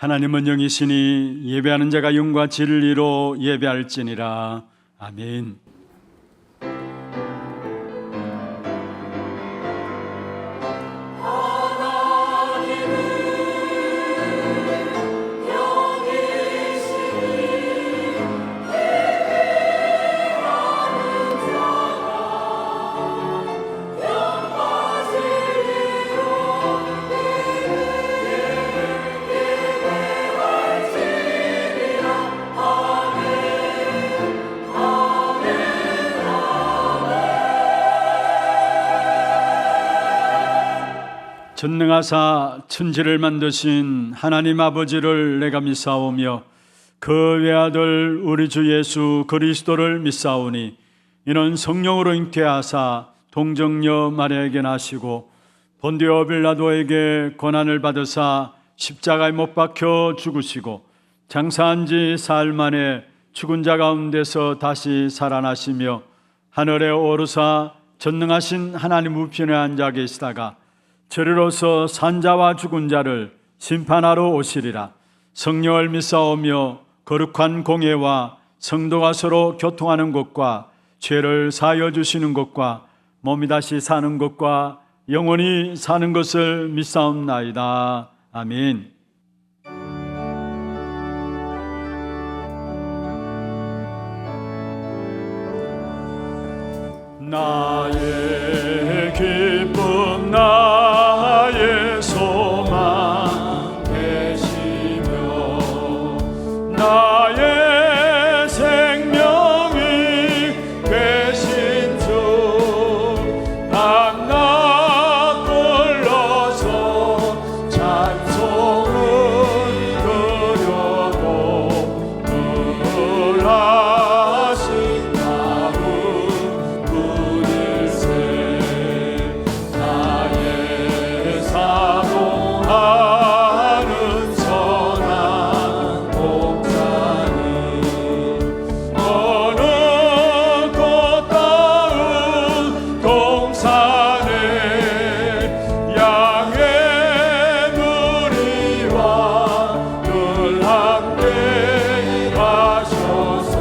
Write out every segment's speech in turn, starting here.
하나님은 영이시니 예배하는 자가 영과 진리로 예배할지니라. 아멘. 전능하사 천지를 만드신 하나님 아버지를 내가 믿사오며 그 외아들 우리 주 예수 그리스도를 믿사오니 이는 성령으로 잉태하사 동정녀 마리아에게 나시고 본디오 빌라도에게 고난을 받으사 십자가에 못 박혀 죽으시고 장사한 지 사흘 만에 죽은 자 가운데서 다시 살아나시며 하늘에 오르사 전능하신 하나님 우편에 앉아 계시다가 저리로서 산자와 죽은 자를 심판하러 오시리라. 성령을 믿사오며 거룩한 공예와 성도가 서로 교통하는 것과 죄를 사하여 주시는 것과 몸이 다시 사는 것과 영원히 사는 것을 믿사옵나이다. 아멘. 나의 기쁨 나의 소망 되시며 나의 생명이 되신 주 밤낮 불러서 찬송을 드려도 늘 하신 나무 뿐일세. 나의 사모하는 선한 목자는 어느 꽃다운 동산에 양의 무리와 늘 함께 가셔서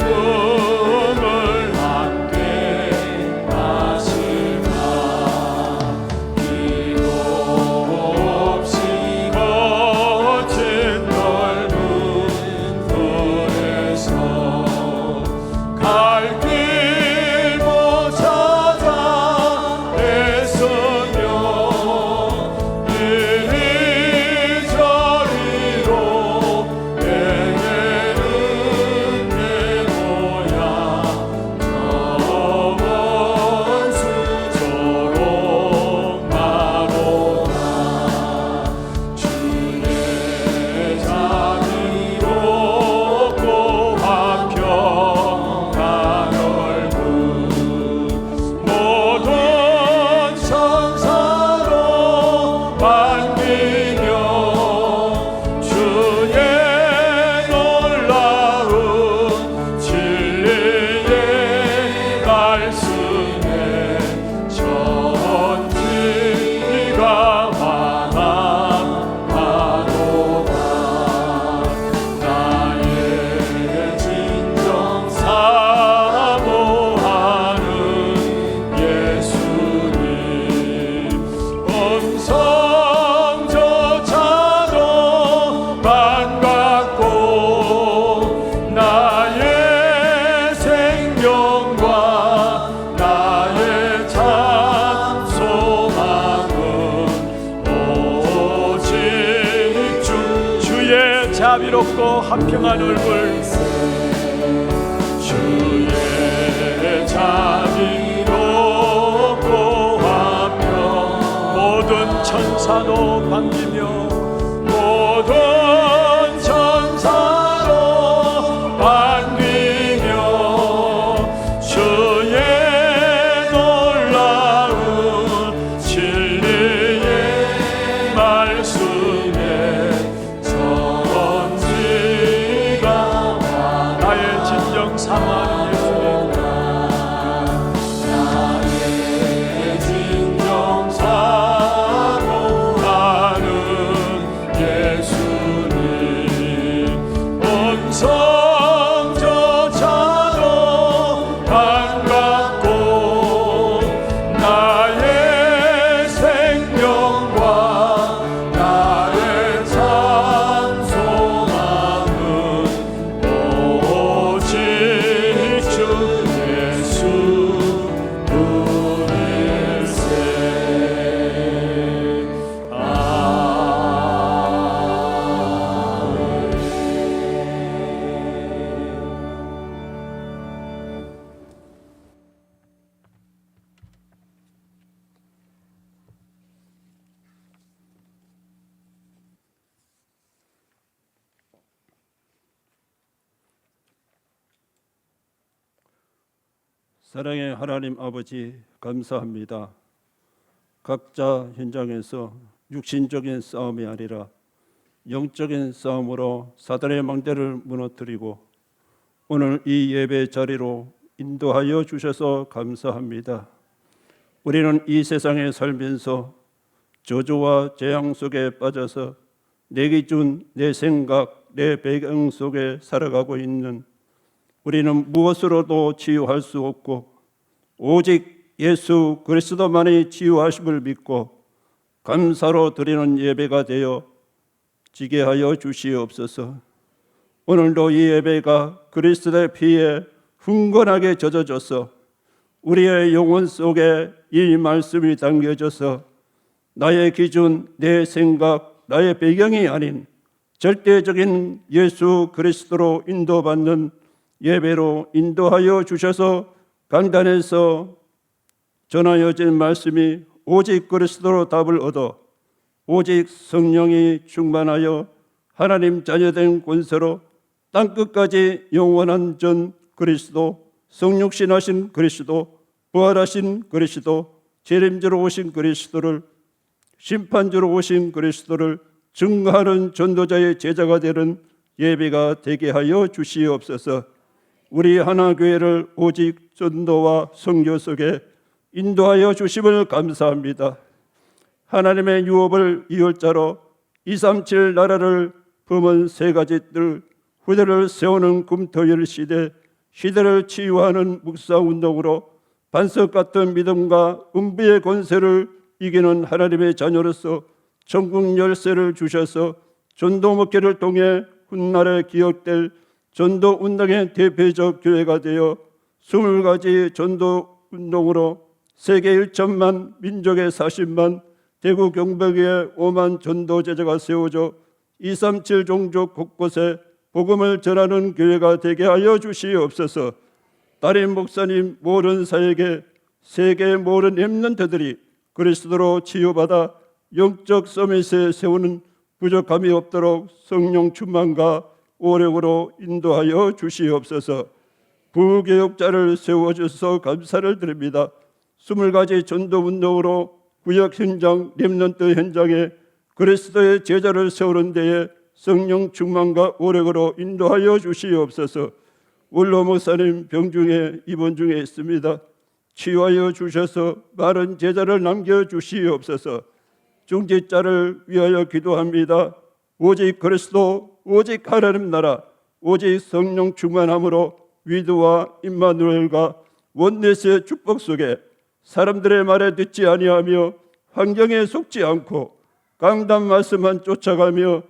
기쁨을 함께 하시라. 기도 없이 거친 넓은 들에서 갈 길 못 찾아 애쓰며 이리저리로 내게는 내 모양 저먼 수저로 마로다. 주의 자비로 고와 평강 얼굴 모든 천사로 반기며 주의 놀라운 진리의 말씀에 전지가 환함하도다. 나의 진정 사모하는 예수님 음성조차도 반갑고 나의 생명과 나의 참 소망은 오직 주의 자비롭고 한평한 얼굴 주의 자비롭고 한평 모든 천사도 반기며 모든 천사로 반기며 주의 놀라운 진리의 말씀에 전지가 나의 진정 사모하는 예수님 나의 진정 사모하는 사랑의 하나님 아버지, 감사합니다. 각자 현장에서 육신적인 싸움이 아니라 영적인 싸움으로 사단의 망대를 무너뜨리고 오늘 이 예배 자리로 인도하여 주셔서 감사합니다. 우리는 이 세상에 살면서 저주와 재앙 속에 빠져서 내 기준, 내 생각, 내 배경 속에 살아가고 있는 우리는 무엇으로도 치유할 수 없고 오직 예수 그리스도만이 치유하심을 믿고 감사로 드리는 예배가 되어 지게 하여 주시옵소서. 오늘도 이 예배가 그리스도의 피에 흥건하게 젖어져서 우리의 영혼 속에 이 말씀이 담겨져서 나의 기준, 내 생각, 나의 배경이 아닌 절대적인 예수 그리스도로 인도받는 예배로 인도하여 주셔서 강단에서 전하여진 말씀이 오직 그리스도로 답을 얻어 오직 성령이 충만하여 하나님 자녀된 권세로 땅끝까지 영원한 전 그리스도, 성육신하신 그리스도, 부활하신 그리스도, 재림주로 오신 그리스도를, 심판주로 오신 그리스도를 증거하는 전도자의 제자가 되는 예배가 되게 하여 주시옵소서. 우리 하나교회를 오직 전도와 선교 속에 인도하여 주심을 감사합니다. 하나님의 유업을 이을 자로 237 나라를 품은 세 가지 뜰, 후대를 세우는 금토일 시대를 치유하는 묵상운동으로 반석 같은 믿음과 음부의 권세를 이기는 하나님의 자녀로서 천국 열쇠를 주셔서 전도 목회를 통해 훗날에 기억될 전도 운동의 대표적 교회가 되어 20가지 전도 운동으로 세계 1천만, 민족의 40만, 대구 경북에 5만 전도 제자가 세워져 237 종족 곳곳에 복음을 전하는 교회가 되게 하여 주시옵소서. 담임 목사님 모든 사역에 세계 모든 렘넌트들이 그리스도로 치유받아 영적 서밋에 세우는 부족함이 없도록 성령 충만과 오력으로 인도하여 주시옵소서. 부교육자를 세워주셔서 감사를 드립니다. 20가지 전도운동으로 구역 현장, 렘넌트 현장에 그리스도의 제자를 세우는 데에 성령 충만과 오력으로 인도하여 주시옵소서. 원로 목사님 병 중에 입원 중에 있습니다. 치유하여 주셔서 많은 제자를 남겨주시옵소서. 중직자를 위하여 기도합니다. 오직 그리스도, 오직 하나님 나라, 오직 성령 충만함으로 위드와 임마누엘과 원넷의 축복 속에 사람들의 말에 듣지 아니하며 환경에 속지 않고 강단 말씀만 쫓아가며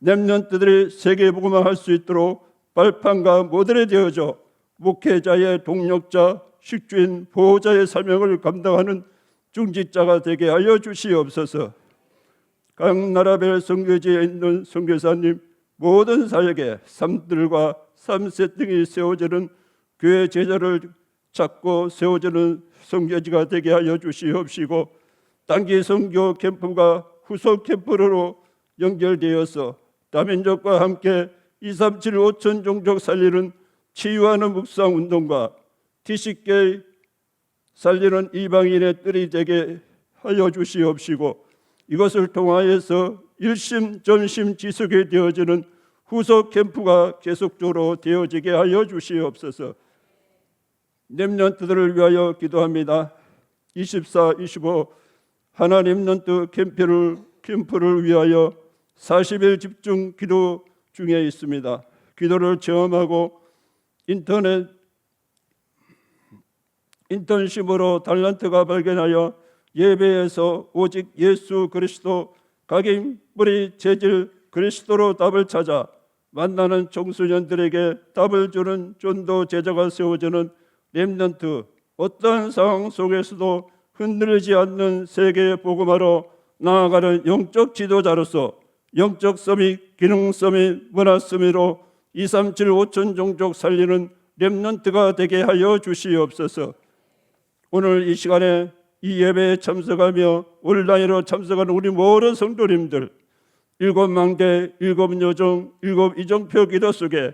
렘넌트들이 세계복음화 할 수 있도록 발판과 모델이 되어져 목회자의 동력자, 식주인, 보호자의 사명을 감당하는 중직자가 되게 하여 주시옵소서. 각 나라별 선교지에 있는 선교사님 모든 사역에 3들과 3세팅이 세워지는 교회 제자를 찾고 세워지는 선교지가 되게 하여 주시옵시고 단기 선교 캠프가 후속 캠프로 연결되어서 다민족과 함께 237 5천 종족 살리는 치유하는 묵상운동과 티식계 살리는 이방인의 뜰이 되게 하여 주시옵시고 이것을 통하여서 일심 전심 지속이 되어지는 후속 캠프가 계속적으로 되어지게 하여 주시옵소서. 렘넌트들을 위하여 기도합니다. 24, 25 하나 렘넌트 캠프를 위하여 40일 집중 기도 중에 있습니다. 기도를 체험하고 인턴십으로 달란트가 발견하여 예배에서 오직 예수 그리스도 각인 뿌리 재질 그리스도로 답을 찾아 만나는 청소년들에게 답을 주는 전도 제자가 세워지는 렘넌트, 어떠한 상황 속에서도 흔들리지 않는 세계 복음화로 나아가는 영적 지도자로서 영적 서밋, 기능 서밋, 문화 서밋으로 237 5천 종족 살리는 렘넌트가 되게 하여 주시옵소서. 오늘 이 시간에 이 예배에 참석하며 온라인으로 참석하는 우리 모든 성도님들 7망대, 7요정, 7이정표 기도 속에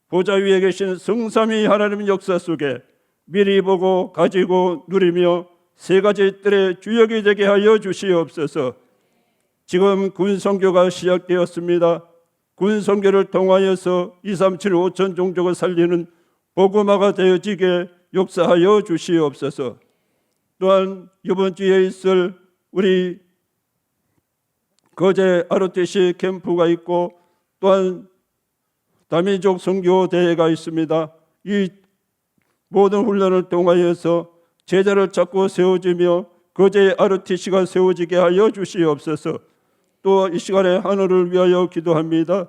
보좌 위에 계신 성삼위 하나님 역사 속에 미리 보고 가지고 누리며 세 가지 뜰의 주역이 되게 하여 주시옵소서. 지금 군선교가 시작되었습니다. 군선교를 통하여서 2, 3, 7, 5천 종족을 살리는 복음화가 되어지게 역사하여 주시옵소서. 또한 이번 주에 있을 우리 거제 ROTC 캠프가 있고 또한 다민족 선교 대회가 있습니다. 이 모든 훈련을 통하여서 제자를 찾고 세워지며 거제 ROTC가 세워지게 하여 주시옵소서. 또 이 시간에 하늘을 위하여 기도합니다.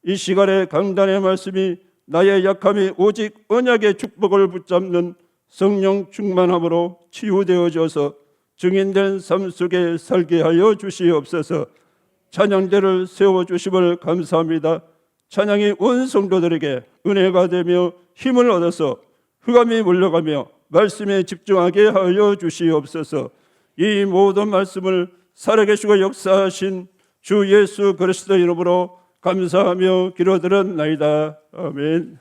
이 시간에 강단의 말씀이 나의 약함이 오직 언약의 축복을 붙잡는 성령 충만함으로 치유되어져서 증인된 삶 속에 살게 하여 주시옵소서. 찬양대를 세워주심을 감사합니다. 찬양이 온 성도들에게 은혜가 되며 힘을 얻어서 흑암이 물러가며 말씀에 집중하게 하여 주시옵소서. 이 모든 말씀을 살아계시고 역사하신 주 예수 그리스도 이름으로 감사하며 기도드렸나이다. 아멘.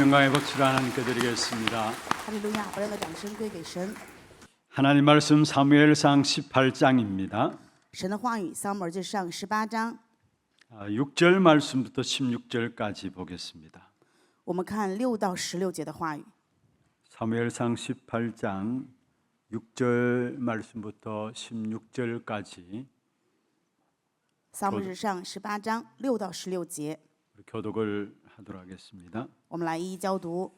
영광의 박수를 하나님께 드리겠습니다. 哈利路亚！把这样的掌声归给神。 하나님 말씀 사무엘상 18장입니다. 神的话语，撒母耳记上18章， 6절 말씀부터 16절까지 보겠습니다. 我们看6到16节的话语。 사무엘상 18장 6절 말씀부터 16절까지 撒母耳记上18章6到16节， 교독을 하도록 하겠습니다. 我们来一一交读。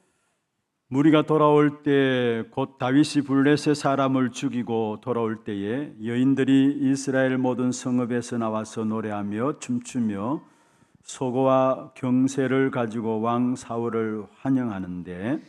무리가 돌아올 때 곧 다윗이 블레셋 사람을 죽이고 돌아올 때에 여인들이 이스라엘 모든 성읍에서 나와서 노래하며 춤추며 소고와 경세를 가지고 왕 사울을 환영하는데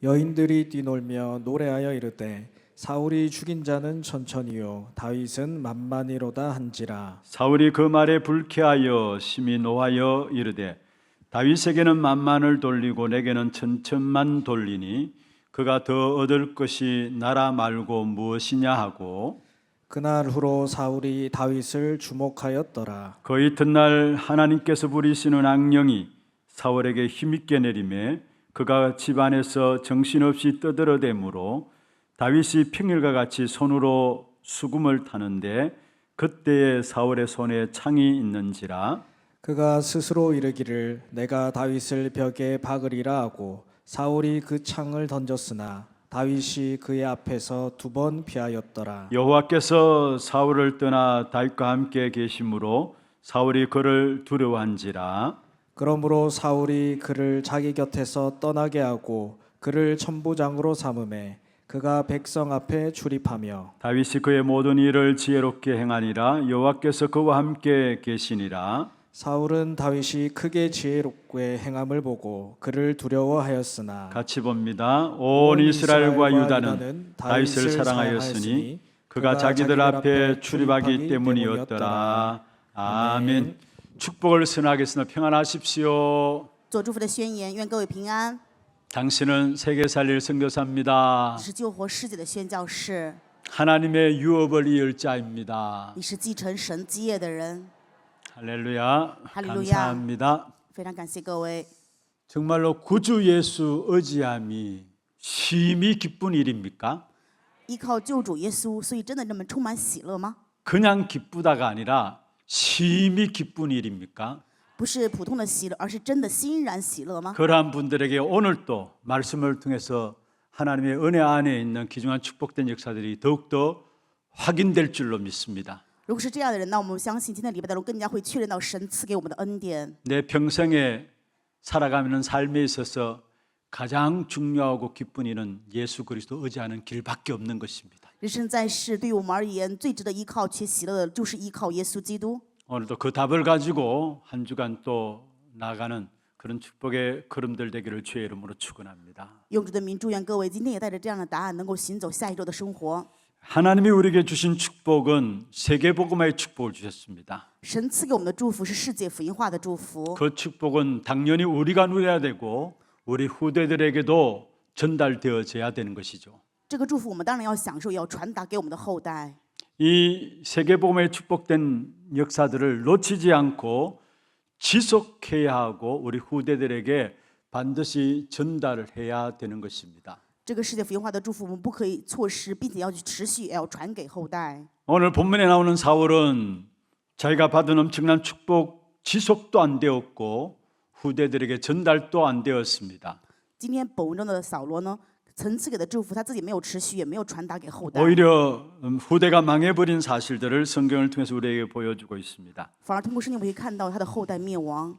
여인들이 뛰놀며 노래하여 이르되 사울이 죽인 자는 천천히요 다윗은 만만히로다 한지라. 사울이 그 말에 불쾌하여 심히 노하여 이르되 다윗에게는 만만을 돌리고 내게는 천천만 돌리니 그가 더 얻을 것이 나라 말고 무엇이냐 하고 그날 후로 사울이 다윗을 주목하였더라. 그 이튿날 하나님께서 부리시는 악령이 사울에게 힘있게 내리매 그가 집안에서 정신없이 떠들어대므로 다윗이 평일과 같이 손으로 수금을 타는데 그때에 사울의 손에 창이 있는지라. 그가 스스로 이르기를 내가 다윗을 벽에 박으리라 하고 사울이 그 창을 던졌으나 다윗이 그의 앞에서 2번 피하였더라. 여호와께서 사울을 떠나 다윗과 함께 계심으로 사울이 그를 두려워한지라. 그러므로 사울이 그를 자기 곁에서 떠나게 하고 그를 천부장으로 삼음에 그가 백성 앞에 출입하며 다윗이 그의 모든 일을 지혜롭게 행하니라. 여호와께서 그와 함께 계시니라. 사울은 다윗이 크게 지혜롭게 행함을 보고 그를 두려워하였으나 같이 봅니다. 온 이스라엘과 유다는 다윗을 사랑하였으니 그가 자기들 앞에 출입하기 때문이었더라. 아멘. 축복을 선하겠으나 평안하십시오. 做祝福的宣言，愿各位平安。 당신은 세계 살릴 선교사입니다. 你是救活世界的宣教士， 하나님의 유업을 이을 자입니다. 你是继承神基业的人。 할렐루야. 할렐루야. 감사합니다. 非常感谢各位。 정말로 구주 예수 의지함이 심히 기쁜 일입니까? 依靠救主耶稣，所以真的这么充满喜乐吗？ 그냥 기쁘다가 아니라 심히 기쁜 일입니까? 不是普通的喜乐，而是真的欣然喜乐吗？ 그러한 분들에게 오늘도 말씀을 통해서 하나님의 은혜 안에 있는 귀중한 축복된 역사들이 더욱더 확인될 줄로 믿습니다. 如果是这样的人，那我们相信今天的礼拜当中更加会确认到神赐给我们的恩典。 내 평생에 살아가는 삶에 있어서 가장 중요하고 기쁜 일은 예수 그리스도 의지하는 길밖에 없는 것입니다. 人生在世，对于我们而言，最值得依靠且喜乐的，就是依靠耶稣基督。 오늘도 그 답을 가지고 한 주간 또 나가는 그런 축복의 걸음들 되기를 주의 이름으로 축원합니다. 用主的名祝愿各位今天也带着这样的答案，能够行走下一周的生活。 하나님이 우리에게 주신 축복은 세계복음화의 축복을 주셨습니다. 神赐给我们的祝福是世界福音化的祝福， 그 축복은 당연히 우리가 누려야 되고 우리 후대들에게도 전달되어져야 되는 것이죠. 这个祝福我们当然要享受，也要传达给我们的后代。 이 세계복음의 축복된 역사들을 놓치지 않고 지속해야 하고 우리 후대들에게 반드시 전달을 해야 되는 것입니다. 这个世界福音化的祝福，我们不可以错失，并且要去持续，也要传给后代。 오늘 본문에 나오는 사울은 자기가 받은 엄청난 축복 지속도 안 되었고 후대들에게 전달도 안 되었습니다. 今天本文中的扫罗呢，曾赐给的祝福，他自己没有持续，也没有传达给后代， 오히려 후대가 망해버린 사실들을 성경을 통해서 우리에게 보여주고 있습니다. 反而通过圣经我们可以看到他的后代灭亡。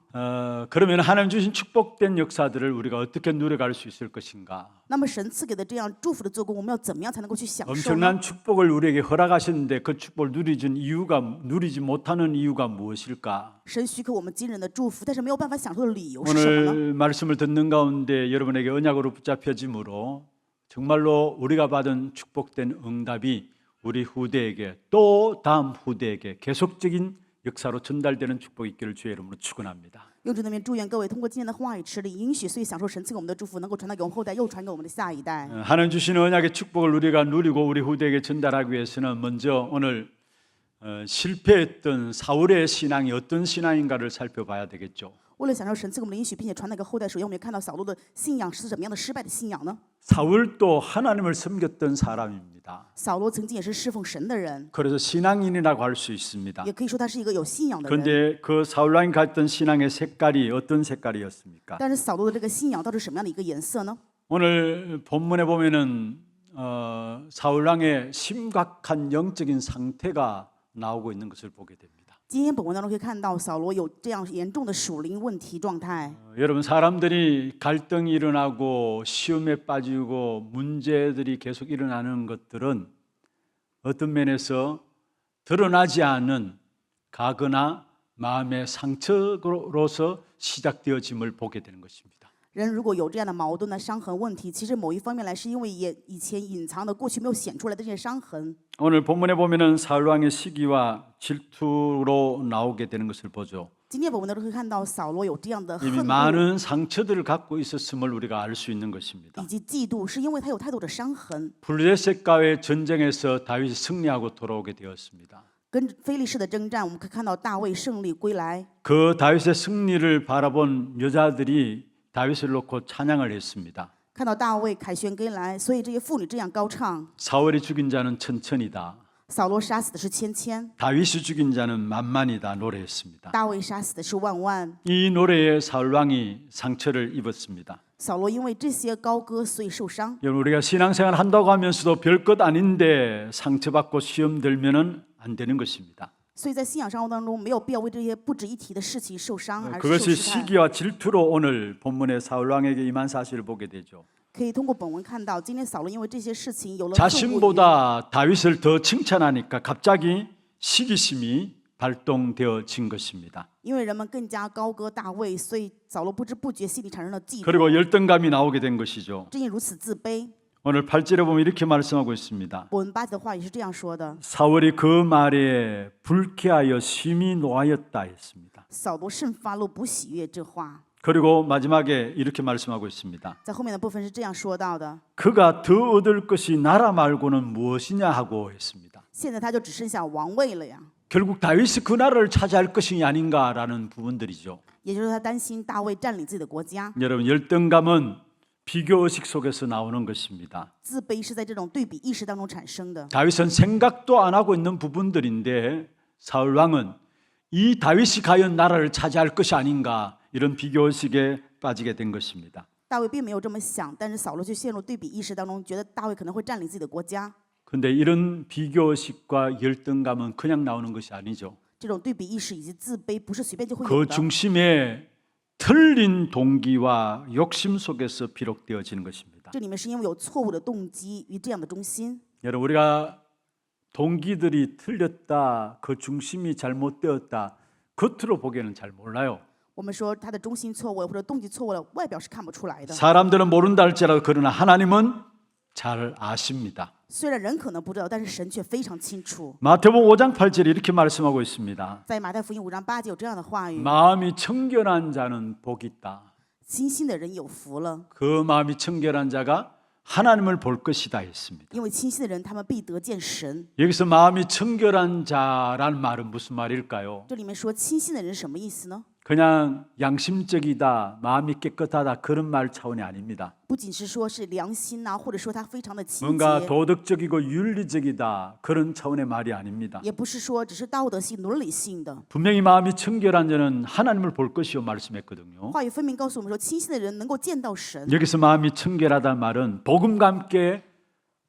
그러면 하나님 주신 축복된 역사들을 우리가 어떻게 누려갈 수 있을 것인가? 那么神赐给的这样祝福的做工，我们要怎么样才能够去享受呢？ 엄청난 축복을 우리에게 허락하셨는데 그 축복을 누리지 못하는 이유가 무엇일까? 神许可我们惊人的祝福，但是没有办法享受的理由是什么呢？ 오늘 말씀을 듣는 가운데 여러분에게 언약으로 붙잡혀짐으로 정말로 우리가 받은 축복된 응답이 우리 후대에게 또 다음 후대에게 계속적인 역사로 전달되는 축복이 있기를 주의 이름으로 축원합니다. 用主的名祝愿各位通过今天的话语持力应许，所以享受神赐给我们的祝福，能够传达给我们后代，又传给我们的下一代。 하나님 주시는 언약의 축복을 우리가 누리고 우리 후대에게 전달하기 위해서는 먼저 오늘 실패했던 사울의 신앙이 어떤 신앙인가를 살펴봐야 되겠죠. 为了享受神赐给我们的应许，并且传达给后代，首先我们也看到扫罗的信仰是怎么样的失败的信仰呢？ 사울도 하나님을 섬겼던 사람입니다. 扫罗曾经也是侍奉神的人， 그래서 신앙인이라고 할 수 있습니다. 也可以说他是一个有信仰的人。 그런데 그 사울왕이 갖던 신앙의 색깔이 어떤 색깔이었습니까? 但是扫罗的这个信仰到底是什么样的一个颜色呢？ 오늘 본문에 보면은 사울왕의 심각한 영적인 상태가 나오고 있는 것을 보게 됩니다. 今天本文当中可以看到扫罗有这样严重的属灵问题状态。 여러분 사람들이 갈등이 일어나고 시험에 빠지고 문제들이 계속 일어나는 것들은 어떤 면에서 드러나지 않은 가거나 마음의 상처로서 시작되어짐을 보게 되는 것입니다. 人如果有这样的矛盾的伤痕问题，其实某一方面来是因为以前隐藏的过去没有显出来的这些伤痕。 오늘 본문에 보면은 사울 왕의 시기와 질투로 나오게 되는 것을 보죠. 今天本文当中可以看到扫罗有这样的 이미 恨恶 많은 상처들을 갖고 있었음을 우리가 알 수 있는 것입니다. 以及嫉妒，是因为他有太多的伤痕。 블레셋과의 전쟁에서 다윗이 승리하고 돌아오게 되었습니다. 跟非利士的征战，我们可以看到大卫胜利归来。 그 다윗의 승리를 바라본 여자들이 다윗을 놓고 찬양을 했습니다. 看到大卫凯旋归来，所以这些妇女这样高唱： 사울이 죽인 자는 천천이다. 扫罗杀死的是千千， 다윗이 죽인 자는 만만이다 노래했습니다. 大卫杀死的是万万。 이 노래에 사울 왕이 상처를 입었습니다. 扫罗因为这些高歌，所以受伤。 여러분 우리가 신앙생활 한다고 하면서도 별것 아닌데 상처받고 시험 들면은 안 되는 것입니다. 所以在信仰生活当中，没有必要为这些不值一提的事情受伤，而是受 그것이 试探。 시기와 질투로 오늘 본문의 사울 왕에게 임한 사실을 보게 되죠. 可以通过本文看到，今天扫罗因为这些事情有了恨恶， 자신보다 다윗을 더 칭찬하니까 갑자기 시기심이 발동되어진 것입니다. 因为人们更加高歌大卫，所以扫罗不知不觉心里产生了嫉妒， 그리고 열등감이 나오게 된 것이죠. 正因如此自卑。 오늘 8절에 보면 이렇게 말씀하고 있습니다. 本文8节的话也是这样说的： 사울이 그 말에 불쾌하여 심히 노하였다 했습니다. 扫罗甚发怒，不喜悦这话。 그리고 마지막에 이렇게 말씀하고 있습니다. 在后面的部分是这样说到的： 그가 더 얻을 것이 나라 말고는 무엇이냐 하고 했습니다. 现在他就只剩下王位了呀。 결국 다윗이 그 나라를 차지할 것이 아닌가라는 부분들이죠. 也就是他担心大卫占领自己的国家， 여러분 열등감은 비교의식 속에서 나오는 것입니다. 自卑是在这种对比意识当中产生的。 다윗은 생각도 안 하고 있는 부분들인데 사울 왕은 이 다윗이 과연 나라를 차지할 것이 아닌가 이런 비교의식에 빠지게 된 것입니다. 大卫并没有这么想，但是扫罗却陷入对比意识当中，觉得大卫可能会占领自己的国家。 그런데 이런 비교의식과 열등감은 그냥 나오는 것이 아니죠. 这种对比意识以及自卑，不是随便就会有 그 的。 중심에 틀린 동기와 욕심 속에서 비록되어지는 것입니다. 这里面是因为有错误的动机与这样的中心。 여러분 우리가 동기들이 틀렸다, 그 중심이 잘못되었다, 겉으로 보기에는 잘 몰라요. 我们说他的中心错误了或者动机错误了，外表是看不出来的。 사람들은 모른다 할지라도 그러나 하나님은 잘 아십니다. 虽然人可能不知道，但是神却非常清楚。 마태복음 5장 8절에 이렇게 말씀하고 있습니다. 在马太福音5章8节有这样的话语： 마음이 청결한 자는 복이 있다. 清心的人有福了， 그 마음이 청결한 자가 하나님을 볼 것이다 했습니다. 因为清心的人他们必得见神。 여기서 마음이 청결한 자라는 말은 무슨 말일까요? 这里面说清心的人是什么意思呢？ 그냥 양심적이다, 마음이 깨끗하다 그런 말 차원이 아닙니다. 不仅是说是良心呐、或者说他非常的清 뭔가 洁， 도덕적이고 윤리적이다 그런 차원의 말이 아닙니다. 也不是说只是道德性、伦理性的。 분명히 마음이 청결한 자는 하나님을 볼 것이요 말씀했거든요. 话语分明告诉我们说，清心的人能够见到神。 여기서 마음이 청결하다는 말은 복음과 함께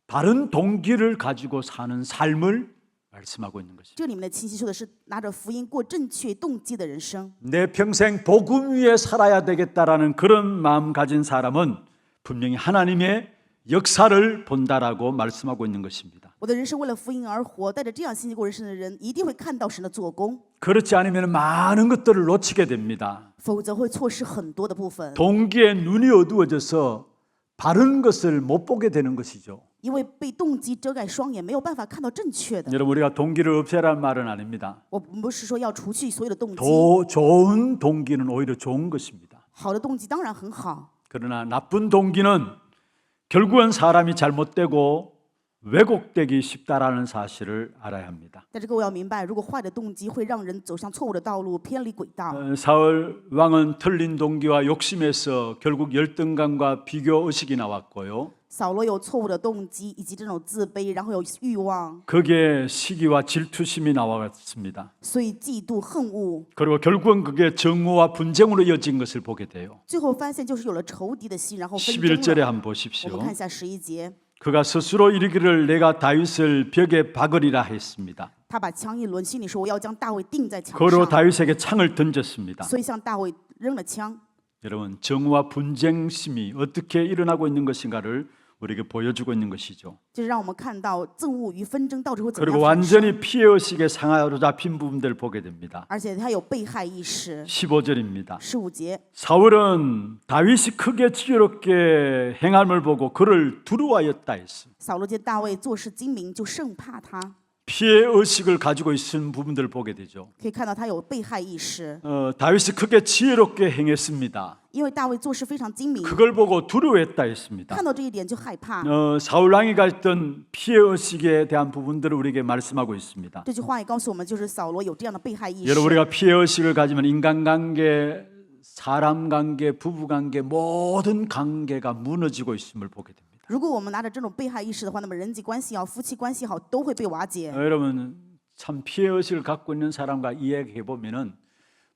바른 동기를 가지고 사는 삶을 말씀하고 있는 것입니다. 这里面的清晰说的是拿着福音过正确动机的人生。 내 평생 복음 위에 살아야 되겠다라는 그런 마음 가진 사람은 분명히 하나님의 역사를 본다라고 말씀하고 있는 것입니다. 我的人生为了福音而活，带着这样信息过人生的人，一定会看到神的做工， 그렇지 않으면 많은 것들을 놓치게 됩니다. 否则会错失很多的部分。 동기의 눈이 어두워져서 바른 것을 못 보게 되는 것이죠. 因为被动机遮盖双眼，没有办法看到正确的。 여러분 우리가 동기를 없애라는 말은 아닙니다. 我们不是说要除去所有的动机， 더 좋은 동기는 오히려 좋은 것입니다. 好的动机当然很好， 그러나 나쁜 동기는 결국은 사람이 잘못되고 왜곡되기 쉽다라는 사실을 알아야 합니다. 但是各位要明白，如果坏的动机会让人走向错误的道路，偏离轨道。 사울 왕은 틀린 동기와 욕심에서 결국 열등감과 비교 의식이 나왔고요. 扫罗有错误的动机，以及这种自卑，然后有欲望， 거기에 시기와 질투심이 나왔습니다. 所以嫉妒、恨恶， 그리고 결국은 그게 정오와 분쟁으로 이어진 것을 보게 돼요. 最后发现就是有了仇敌的心，然后纷争 11절에 了。 한번 我们 보십시오. 看一下11节， 그가 스스로 이르기를 내가 다윗을 벽에 박으리라 했습니다. 他把枪一抡，心里说我要将大卫钉在墙 그로 上， 다윗에게 창을 던졌습니다. 所以向大卫扔了枪。 여러분, 정오와 분쟁심이 어떻게 일어나고 있는 것인가를 우리에게 보여주고 있는 것이죠. 就是让我们看到憎恶与纷争到底会怎么 그리고 样产生， 완전히 피해의식에 상하로잡힌 부분들을 보게 됩니다. 而且他有被害意识。 15절입니다. 15节， 사울은 다윗이 크게 지혜롭게 행함을 보고 그를 두려워하였다 했어. 扫罗见大卫做事精明，就甚怕他。 피해의식을 가지고 있는 부분들을 보게 되죠. 可以看到他有被害意识， 다윗이 크게 지혜롭게 행했습니다. 因为大卫做事非常精明， 그걸 보고 두려워했다 했습니다. 看到这一点就害怕。 사울 왕이 가졌던 피해의식에 대한 부분들을 우리에게 말씀하고 있습니다. 这句话也告诉我们，就是扫罗有这样的被害意识。 여러분, 우리가 피해의식을 가지면 인간관계, 사람관계, 부부관계 모든 관계가 무너지고 있음을 보게 됩니다. 如果我们拿着这种被害意识的话，那么人际关系也好，夫妻关系也好，都会被瓦解。 여러분, 참 피해의식을 갖고 있는 사람과 이야기해 보면은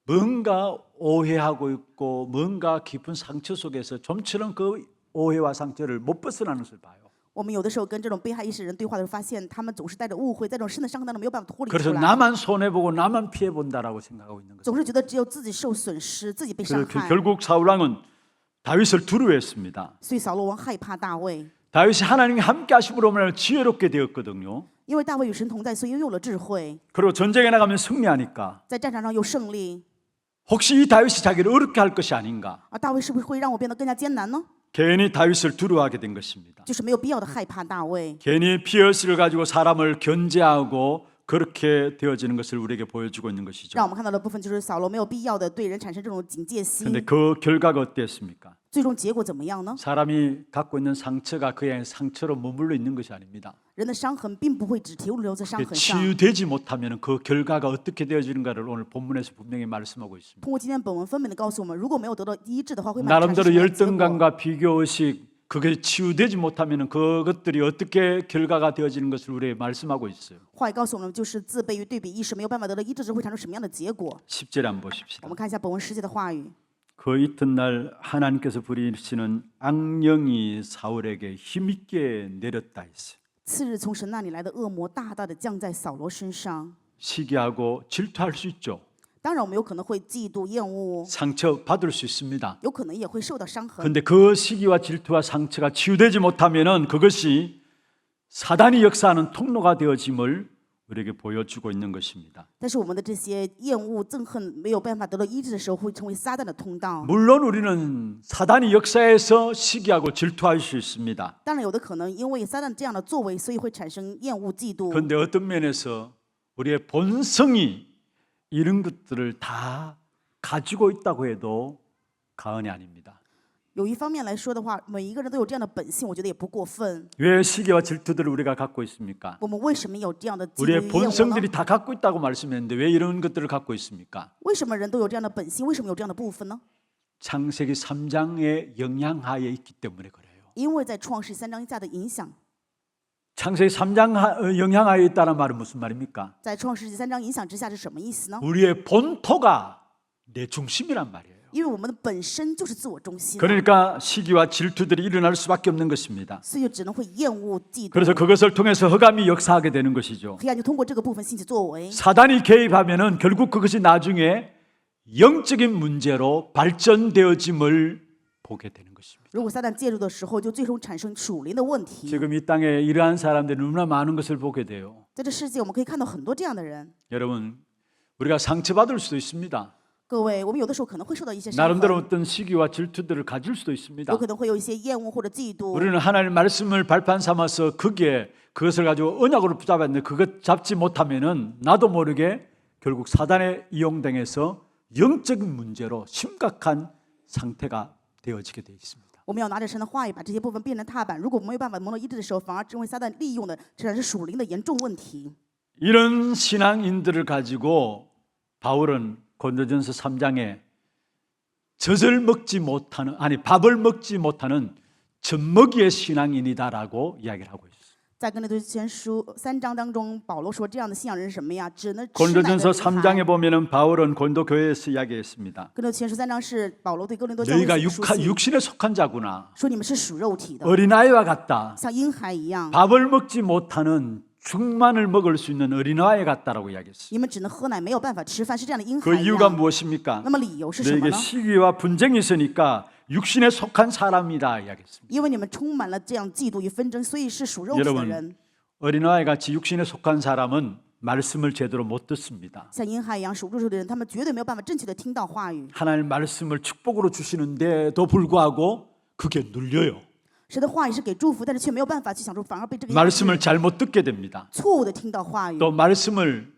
뭔가 오해하고 있고 뭔가 깊은 상처 속에서 좀처럼 그 오해와 상처를 못 벗어나는 것을 봐요. 我们有的时候跟这种被害意识人对话的时候，发现他们总是带着误会，在这种深的伤痕当中没有办法脱离 그래서 出来， 나만 손해보고 나만 피해본다라고 생각하고 있는 거죠. 总是觉得只有自己受损失，自己被伤 그래서 害。 결국 사울왕은 다윗을 두려워했습니다. 所以扫罗王害怕大卫， 다윗이 하나님이 함께 하심으로 말하면 지혜롭게 되었거든요. 因为大卫与神同在，所以拥有了智慧， 그리고 전쟁에 나가면 승리하니까 在战场上有胜利。 혹시 이 다윗이 자기를 어렵게 할 것이 아닌가? 而大卫是不是会让我变得更加艰难呢？ 괜히 다윗을 두려워하게 된 것입니다. 就是没有必要的害怕大卫， 괜히 피해의식을 가지고 사람을 견제하고 그렇게 되어지는 것을 우리에게 보여주고 있는 让 것이죠. 我们看到的部分就是扫罗没有必要的对人产生这种警戒 그런데 心， 그 결과가 어땠습니까? 最终结果怎么样呢？ 사람이 갖고 있는 상처가 그의 상처로 머물러 있는 것이 아닙니다. 人的伤痕并不会只停留在伤 그게 痕上。 치유되지 못하면 그 결과가 어떻게 되어지는가를 오늘 본문에서 분명히 말씀하고 있습니다. 通过今天本文分明的告诉我们，如果没有得到医治的话，会产生 나름대로 什么样的结果？ 열등감과 비교의식 그게 치유되지 못하면 그것들이 어떻게 결과가 되어지는 것을 우리에게 말씀하고 있어요. 话也告诉我们，就是自卑与对比意识没有办法得到医治时，会产生什么样的结果？ 10절에 한번 보십시다. 我们看一下本文10节的话语。 그 이튿날 하나님께서 부리시는 악령이 사울에게 힘있게 내렸다 했어요. 次日，从神那里来的恶魔大大的降在扫罗身上。 시기하고 질투할 수 있죠. 当然，我们有可能会嫉妒、厌恶， 상처 받을 수 있습니다. 有可能也会受到伤痕。 그런데 그 시기와 질투와 상처가 치유되지 못하면은 그것이 사단이 역사하는 통로가 되어짐을 우리에게 보여주고 있는 것입니다. 但是我们的这些厌恶、憎恨没有办法得到医治的时候，会成为撒旦的通道。 물론 우리는 사단이 역사해서 시기하고 질투할 수 있습니다. 当然，有的可能因为撒旦这样的作为，所以会产生厌恶、嫉妒。 그런데 어떤 면에서 우리의 본성이 이런 것들을 다 가지고 있다고 해도 과언이 아닙니다. 有一方面来说的话，每一个人都有这样的本性，我觉得也不过分。 왜 시기와 질투들을 우리가 갖고 있습니까? 我们为什么有这样的嫉妒 우리의 与厌恶 본성들이 呢？ 다 갖고 있다고 말씀했는데 왜 이런 것들을 갖고 있습니까? 为什么人都有这样的本性？为什么有这样的部分呢？ 창세기 3장의 영향하에 있기 때문에 그래요. 因为在创世3章下的影响， 창세기 3장 영향하에 있다는 말은 무슨 말입니까? 在创世纪3章影响之下是什么意思呢？ 우리의 본토가 내 중심이란 말이에요. 因为我们的本身就是自我中心的， 그러니까 시기와 질투들이 일어날 수밖에 없는 것입니다. 所以只能会厌恶、嫉 그래서 妒。 그것을 통해서 흑암이 역사하게 되는 것이죠. 黑暗就通过这个部分兴起作为， 사단이 개입하면은 결국 그것이 나중에 영적인 문제로 발전되어짐을 보게 되는 것입니다. 如果撒旦介入的时候，就最终产生属灵的问题。 지금 이 땅에 이러한 사람들이 너무나 많은 것을 보게 돼요. 在这世界，我们可以看到很多这样的人。 여러분, 우리가 상처받을 수도 있습니다. 各位，我们有的时候可能会受到一些伤 나름대로 痕， 어떤 시기와 질투들을 가질 수도 있습니다. 有可能会有一些厌恶或者嫉妒。 우리는 하나님의 말씀을 발판 삼아서 거기에 그것을 가지고 언약으로 붙잡았는데 그것 잡지 못하면은 나도 모르게 결국 사단에 이용당해서 영적인 문제로 심각한 상태가 되어지게 되어 있습니다. 我们要拿着神的话语，把这些部分变成踏板。如果没有办法蒙到医治的时候，反而成为撒旦利用的，这才是属灵的严重问题。 이런 신앙인들을 가지고 바울은 고린도전서 3장에 젖을 먹지 못하는 밥을 먹지 못하는 젖먹이의 신앙인이다라고 이야기를 하고 있어요. 在哥林多前书3章当中，保罗说这样的信仰人是什么呀？只能吃奶的 고린도전서 婴孩。 3장에 보면은 바울은 고린도 교회에서 이야기했습니다. 哥林多前书3章是保罗对哥林多教会 너희가 写的书信， 육신에 속한 자구나. 说你们是属肉体的， 어린아이와 같다. 像婴孩一样， 밥을 먹지 못하는 죽만을 먹을 수 있는 어린아이 같다라고 이야기했어요. 你们只能喝奶，没有办法吃饭，是这样的婴 그 孩一 이유가 样。 무엇입니까? 那么理由是什么 너에게 呢？ 시기와 분쟁이 있으니까 육신에 속한 사람이다 이야기했습니다. 因为你们充满了这样嫉妒与纷争，所以是属肉体的 여러분 人。 어린아이 같이 육신에 속한 사람은 말씀을 제대로 못 듣습니다. 像婴孩一样属肉体的人，他们绝对没有办法正确的听到话语。 하나님 말씀을 축복으로 주시는데도 불구하고 그게 눌려요. 神的话语是给祝福，但是却没有办法去享受，反而被这个 말씀을 잘못 듣게 됩니다. 错误的听到话语， 또 말씀을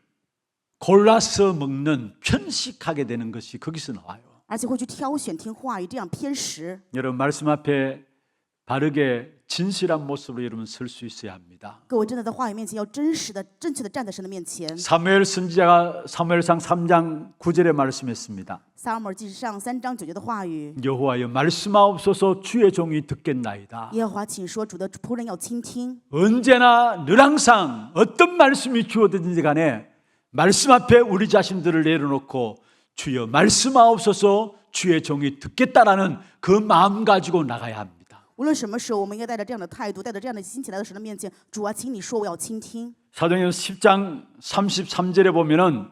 골라서 먹는 편식하게 되는 것이 거기서 나와요. 而且会去挑选听话语，这样偏食。 여러분 말씀 앞에 바르게 진실한 모습으로 여러분 설 수 있어야 합니다. 各位真的在话语面前要真实的、正确的站在神的面前。 사무엘 선지자가 사무엘상 3장 9절에 말씀했습니다. 撒母耳记上3章9节的话语， 여호와여 말씀하옵소서 주의 종이 듣겠나이다. 耶和华，请说，主的仆人要倾听。 언제나 늘 항상 어떤 말씀이 주어지든지 간에 말씀 앞에 우리 자신들을 내려놓고 주여 말씀하옵소서 주의 종이 듣겠다라는 그 마음 가지고 나가야 합니다. 无论什么时候，我们应该带着这样的态度，带着这样的心情来到神的面前。主啊，请你说，我要倾听。 사도행전 10장 33절에 보면은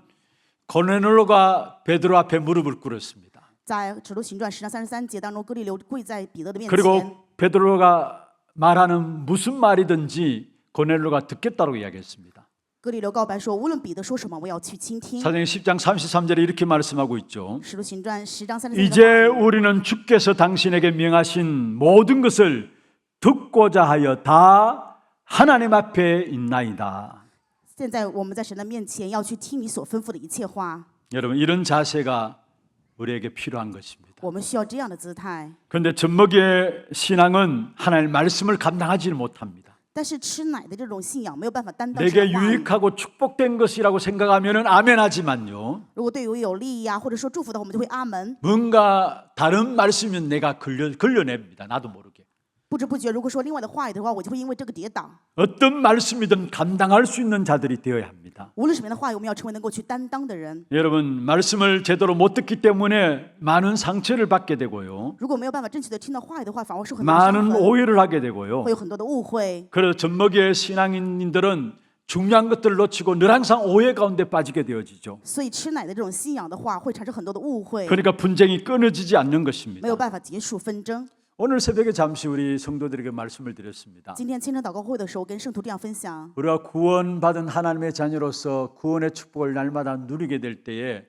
고넬료가 베드로 앞에 무릎을 꿇었습니다. 在使徒行传10章33节当中，哥利流跪在彼得的面前， 그리고 베드로가 말하는 무슨 말이든지 고넬료가 듣겠다고 이야기했습니다. 哥利流告白说，无论彼得说什么，我要去倾听。 사도행전 10장 33절에 이렇게 말씀하고 있죠. 使徒行传10章33节 이제 우리는 주께서 당신에게 명하신 모든 것을 듣고자 하여 다 하나님 앞에 있나이다. 现在我们在神的面前要去听你所吩咐的一切话， 여러분 이런 자세가 우리에게 필요한 것입니다. 我们需要这样的姿态。 그런데 젖먹이의 신앙은 하나님의 말씀을 감당하지 못합니다. 但是吃奶的这种信仰没有办法担当 내게 神的话语。 유익하고 축복된 것이라고 생각하면 아멘하지만요. 如果对我有利益呀，或者说祝福的话，我们就会阿门。 뭔가 다른 말씀이면 내가 걸려냅니다. 나도 모르게. 不知不觉，如果说另外的话语的话，我就会因为这个跌倒。 어떤 말씀이든 감당할 수 있는 자들이 되어야 합니다. 无论什么样的话语，我们要成为能够去担当的人。 여러분 말씀을 제대로 못 듣기 때문에 많은 상처를 받게 되고요. 如果没有办法正确的听到话语的话，反而是很多伤 많은 痕， 오해를 하게 되고요. 会有很多的误会。 그래서 젖먹이의 신앙인들은 중요한 것들을 놓치고 늘 항상 오해 가운데 빠지게 되어지죠. 所以吃奶的这种信仰的话，会产生很多的误会， 그러니까 분쟁이 끊어지지 않는 没 것입니다. 有办法结束纷争。 오늘 새벽에 잠시 우리 성도들에게 말씀을 드렸습니다. 今天清晨祷告会的时候，跟圣徒这样分享： 우리가 구원받은 하나님의 자녀로서 구원의 축복을 날마다 누리게 될 때에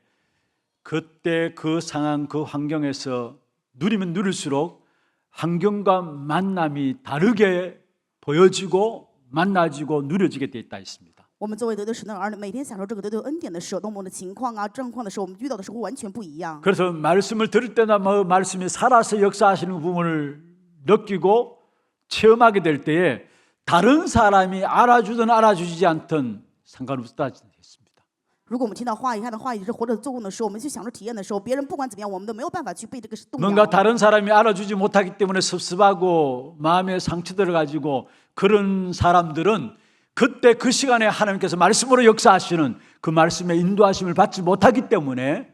그때 그 상황 그 환경에서 누리면 누릴수록 환경과 만남이 다르게 보여지고 만나지고 누려지게 돼 있다 했습니다. 我们作为得救神的儿女，每天享受这个得救恩典的时候，当我们的情况啊、状况的时候，我们遇到的时候完全不一样。 그래서 말씀을 들을 때나 뭐 말씀이 살아서 역사하시는 부분을 느끼고 체험하게 될 때에 다른 사람이 알아주든 알아주지 않든 상관없다 했습니다. 如果我们听到话语、看到话语是活着做工的时候，我们去享受体验的时候，别人不管怎么样，我们都没有办法去被这个动 뭔가 摇。 다른 사람이 알아주지 못하기 때문에 섭섭하고 마음에 상처들을 가지고 그런 사람들은 그때 그 시간에 하나님께서 말씀으로 역사하시는 그 말씀의 인도하심을 받지 못하기 때문에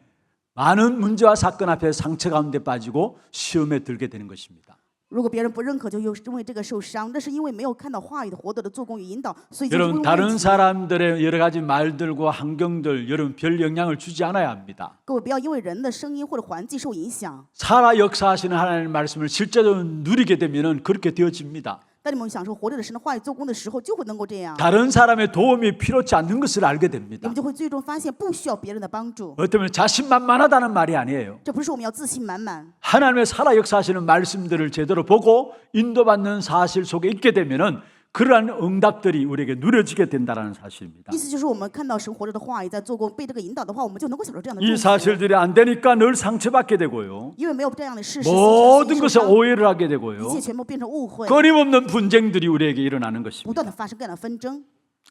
많은 문제와 사건 앞에 상처 가운데 빠지고 시험에 들게 되는 것입니다. 如果别人不认可，就又因为这个受伤，那是因为没有看到话语的活着的做工与引导，所以就会 여러분 问 다른 题。 사람들의 여러 가지 말들과 환경들 여러분 별 영향을 주지 않아야 합니다. 各位不要因为人的声音或者环境受影响。 살아 역사하시는 하나님의 말씀을 실제로 누리게 되면은 그렇게 되어집니다. 当你们享受活着的神的话语做工的时候，就会能够这样， 다른 사람의 도움이 필요치 않는 것을 알게 你 됩니다. 们就会最终发现不需要别人的帮助。 어쩌면 자신만만하다는 말이 아니에요. 这不是说我们要自信满满， 하나님의 살아 역사하시는 말씀들을 제대로 보고 인도받는 사실 속에 있게 되면은 그러한 응답들이 우리에게 누려지게 된다는 사실입니다. 意思就是我们看到神活着的话语在做工，被这个引导的话，我们就能够享受这样的 이 祝福。 사실들이 안 되니까 늘 상처받게 되고요. 因为没有这样的事实， 모든 心 것에 受伤 오해를 하게 一 되고요. 切全部变成误会， 끊임없는 분쟁들이 우리에게 일어나는 不 것입니다. 断的发生各样的纷争。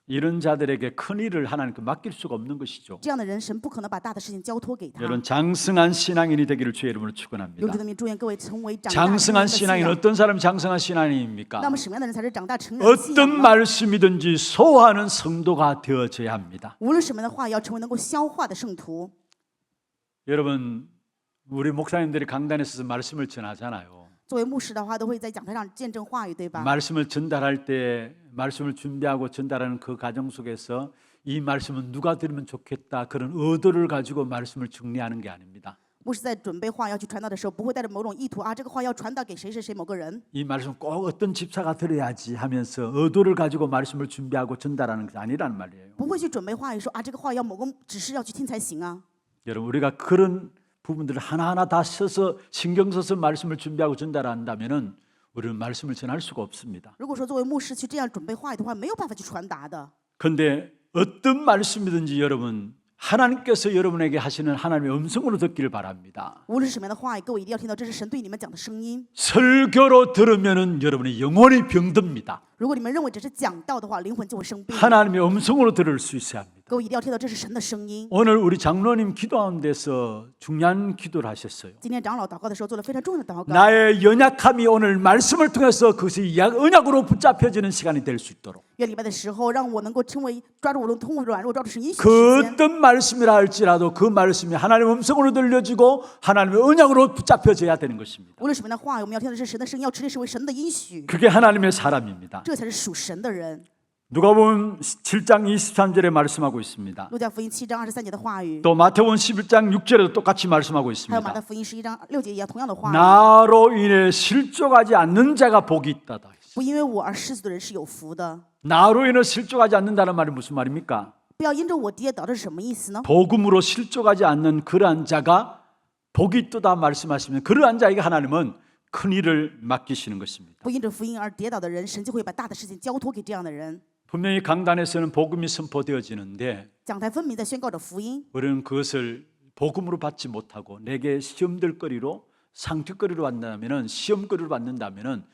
이런 자들에게 큰 일을 하나님께 맡길 수가 없는 것이죠. 这样的人，神不可能把大的事情交托给他。 여러분 장승한 신앙인이 되기를 주의 이름으로 用 축원합니다. 主的名祝愿各位成为长大成人的 장승한 信 신앙인 仰。 어떤 사람이 장승한 신앙인입니까? 那么什么样的人才是长大成人的信仰 어떤 呢？ 말씀이든지 소화하는 성도가 되어져야 합니다. 无论什么样的话，也要成为能够消化的圣徒。 여러분 우리 목사님들이 강단에 서서 말씀을 전하잖아요. 作为牧师的话，都会在讲台上见证话语，对吧？ 말씀을 전달할 때 말씀을 준비하고 전달하는 그 과정 속에서 이 말씀은 누가 들으면 좋겠다 그런 의도를 가지고 말씀을 정리하는 게 아닙니다. 牧师在准备话要去传道的时候，不会带着某种意图啊，这个话要传达给谁谁谁某个人。 이 말씀 꼭 어떤 집사가 들어야지 하면서 의도를 가지고 말씀을 준비하고 전달하는 게 아니라는 말이에요. 不会去准备话语说啊，这个话要某个指示要去听才行啊。 여러분 우리가 그런 부분들을 하나하나 다 써서 신경 써서 말씀을 준비하고 전달한다면은 우리는 말씀을 전할 수가 없습니다. 如果说作为牧师去这样准备话语的话，没有办法去传达的。 그런데 어떤 말씀이든지 여러분 하나님께서 여러분에게 하시는 하나님의 음성으로 듣기를 바랍니다. 无论是什么样的话语，各位一定要听到，这是神对你们讲的声音。 설교로 들으면은 여러분의 영혼이 병듭니다. 如果你们认为只是讲道的话，灵魂就会生病。 하나님의 음성으로 들을 수 있어야 합니다. 各位一定要听到，这是神的声音。 오늘 우리 장로님 기도하는 데서 중요한 기도를 하셨어요. 今天长老祷告的时候做了非常重要的祷告。 나의 연약함이 오늘 말씀을 통해서 그것이 언약으로 붙잡혀지는 시간이 될 수 있도록 愿礼拜的时候，让我能够成为抓住我的通过软弱，抓住神应许的 그 时间。 어떤 말씀이라 할지라도 그 말씀이 하나님의 음성으로 들려지고 하나님의 언약으로 붙잡혀져야 되는 것입니다. 无论什么样的话语，我们要听的是神的声音，要持定视为神的应许， 그게 하나님의 사람입니다. 这才是属神的人。 누가복음 7장 23절에 말씀하고 있습니다. 路加福音7章23节的话语， 또 마태복음 11장 6절에도 똑같이 말씀하고 还有马太 있습니다. 福音11章6节也同样的话语。 나로 인해 실족하지 않는 자가 복이 있다다. 不因为我而失足的人是有福的。 나로 인해 실족하지 않는다는 말이 무슨 말입니까? 不要因着我跌倒，这是什么意思呢？ 복음으로 실족하지 않는 그러한 자가 복이 있도다 말씀하시면 그러한 자에게 하나님은 큰 일을 맡기시는 것입니다. 不因着福音而跌倒的人，神就会把大的事情交托给这样的人。 분명히 강단에서는 복음이 선포되어지는데 讲台分明在宣告着福音， 우리는 그것을 복음으로 받지 못하고 내게 시험될 거리로 상투거리로 받는다면은 시험거리로 받는다면은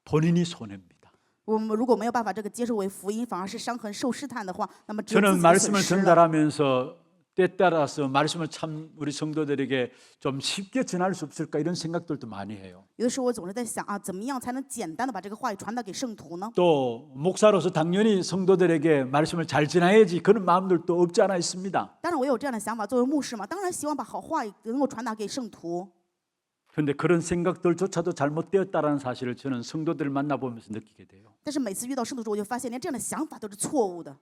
본인이 손해입니다. 我们如果没有办法这个接受为福音，反而是伤痕受试探的话，那么只有自 저는 己的损 말씀을 失了。 전달하면서 때 따라서 말씀을 참 우리 성도들에게 좀 쉽게 전할 수 없을까 이런 생각들도 많이 해요. 有的时候我总是在想啊，怎么样才能简单的把这个话语传达给圣徒呢？ 또 목사로서 당연히 성도들에게 말씀을 잘 전해야지 그런 마음들도 없지 않아 있습니다. 当然我有这样的想法，作为牧师嘛，当然希望把好话语能够传达给圣徒。 그런데 그런 생각들조차도 잘못되었다는 사실을 저는 성도들을 만나보면서 느끼게 돼요. 但是每次遇到圣徒之后，我就发现连这样的想法都是错误的。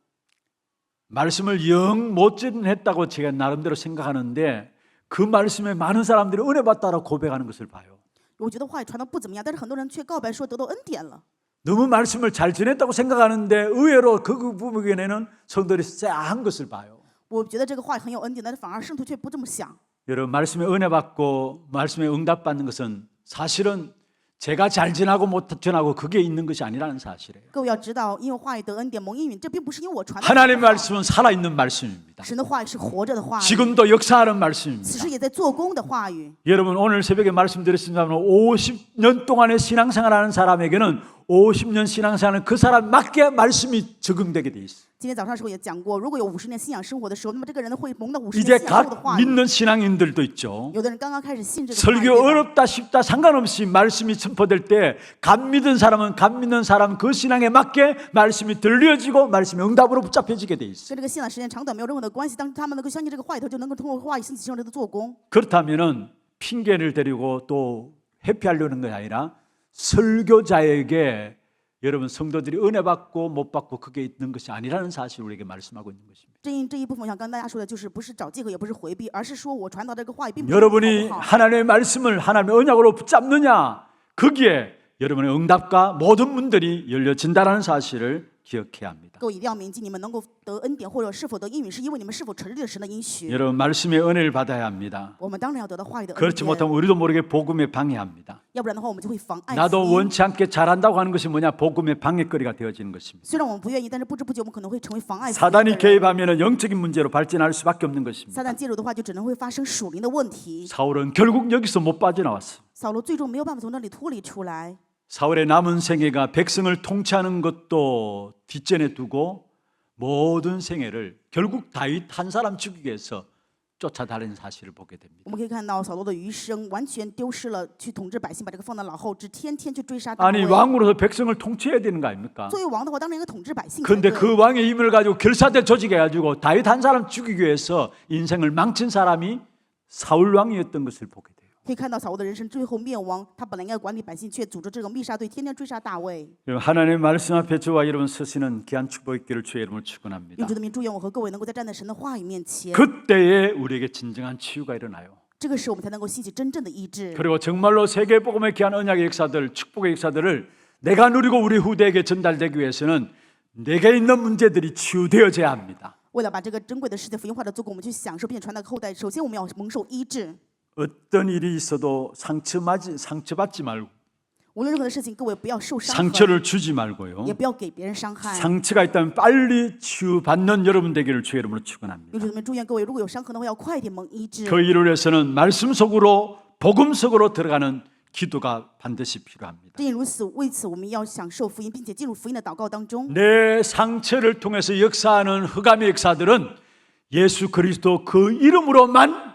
말씀을 영 못 전했다고 제가 나름대로 생각하는데 그 말씀에 많은 사람들이 은혜 받다라고 고백하는 것을 봐요. 我觉得话语传的不怎么样，但是很多人却告白说得到恩典了。 너무 말씀을 잘 전했다고 생각하는데 의외로 그 부분에는 성도들이 쎄한 것을 봐요. 我觉得这个话语很有恩典，但是反而圣徒却不这么想。 여러분 말씀에 은혜 받고 말씀에 응답 받는 것은 사실은 제가 잘 전하고 못 전하고 그게 있는 것이 아니라는 사실이에요. 各位要知道，因为话语得恩典蒙应允，这并不是因为我传达。 하나님의 말씀은 살아있는 말씀입니다. 神的话语是活着的话语， 지금도 역사하는 此 말씀입니다. 时也在做工的话语。 여러분 오늘 새벽에 말씀드렸습니다만 50년 동안의 신앙생활하는 사람에게는 50년 신앙생활은 그 사람 맞게 말씀이 적용되게 돼 있어요. 今天早上的时候也讲过，如果有50年信仰生活的时候，那么这个人会蒙到50 이제 年信仰后的 갓 话语。 믿는 신앙인들도 있죠. 有的人刚刚开始信这个话语， 설교 对吧 어렵다 쉽다 상관없이 말씀이 선포될 때 갓 믿은 사람은 갓 믿는 사람 그 신앙에 맞게 말씀이 들려지고 말씀의 응답으로 붙잡혀지게 돼 있어요. 跟这个信仰时间长短没有任何的关系。当他们能够相信这个话语头，就能够通过话语兴起圣灵的做工。 그렇다면은 핑계를 대리고 또 회피하려는 것이 아니라 설교자에게 여러분 성도들이 은혜 받고 못 받고 그게 있는 것이 아니라는 사실을 우리에게 말씀하고 있는 것입니다. 这一部分，我想跟大家说的就是，不是找借口，也不是回避，而是说我传达这个话语并不是 여러분이 好不好。 하나님의 말씀을 하나님의 언약으로 붙잡느냐 거기에 여러분의 응답과 모든 문들이 열려진다는 사실을 기억해야 합니다. 各位一定要铭记，你们能够得恩典或者是否得应允，是因为你们是否承认神的应许。 여러분 말씀의 은혜를 받아야 합니다. 我们当然要得到话语的恩 그렇지 典， 못하면 우리도 모르게 복음에 방해합니다. 要不然的话我们就会妨碍 나도 福音。 원치 않게 잘한다고 하는 것이 뭐냐? 복음의 방해거리가 되어지는 것입니다. 虽然我们不愿意，但是不知不觉我们可能会成为妨碍福音的 사단이 人。 개입하면 영적인 문제로 발전할 수밖에 없는 것입니다. 撒旦介入的话，就只能会发生属灵的问题。 사울은 결국 여기서 못 빠져나왔어요. 扫罗最终没有办法从那里脱离出来。 사울의 남은 생애가 백성을 통치하는 것도 뒷전에 두고 모든 생애를 결국 다윗 한 사람 죽이기 위해서 쫓아다니는 사실을 보게 됩니다. 我们可以看到扫罗的余生完全丢失了去统治百姓，把这个放到脑后，只天天去追杀大 아니 卫。 왕으로서 백성을 통치해야 되는 거 아닙니까? 作为王的话，当然应该统治百姓才 그런데 对。 그 왕의 힘을 가지고 결사대 조직해가지고 다윗 한 사람 죽이기 위해서 인생을 망친 사람이 사울 왕이었던 것을 보게 돼요. 可以看到扫罗的人生最后灭亡，他本来应该管理百姓，却组织这个密杀队，天天追杀大卫。 여러분, 하나님의 말씀 앞에 저와 여러분 서시는 귀한 축복의 길을 주의 이름으로 축원합니다. 用主的名祝愿我和各位能够在站在神的话语面前， 그때에 우리에게 진정한 치유가 일어나요. 这个时我们才能够兴起真正的医治。 그리고 정말로 세계 복음의 귀한 언약의 역사들, 축복의 역사들을 내가 누리고 우리 후대에게 전달되기 위해서는 내게 있는 문제들이 치유되어져야 합니다. 为了把这个珍贵的世界福音化的做工，我们去享受并且传到后代，首先我们要蒙受医治。 어떤 일이 있어도 상처받지 말고 无论任何的事情，各位不要受伤害， 상처를 주지 말고요. 也不要给别人伤害。 상처가 있다면 빨리 치유받는 여러분 되기를 주의 이름으로 축원합니다. 用主的名祝愿各位，如果有伤痕的话，要快点蒙医治。 그 일을 위해서는 말씀 속으로 복음 속으로 들어가는 기도가 반드시 필요합니다. 正因如此，为此我们要享受福音，并且进入福音的祷告当中。 내 상처를 통해서 역사하는 흑암의 역사들은 예수 그리스도 그 이름으로만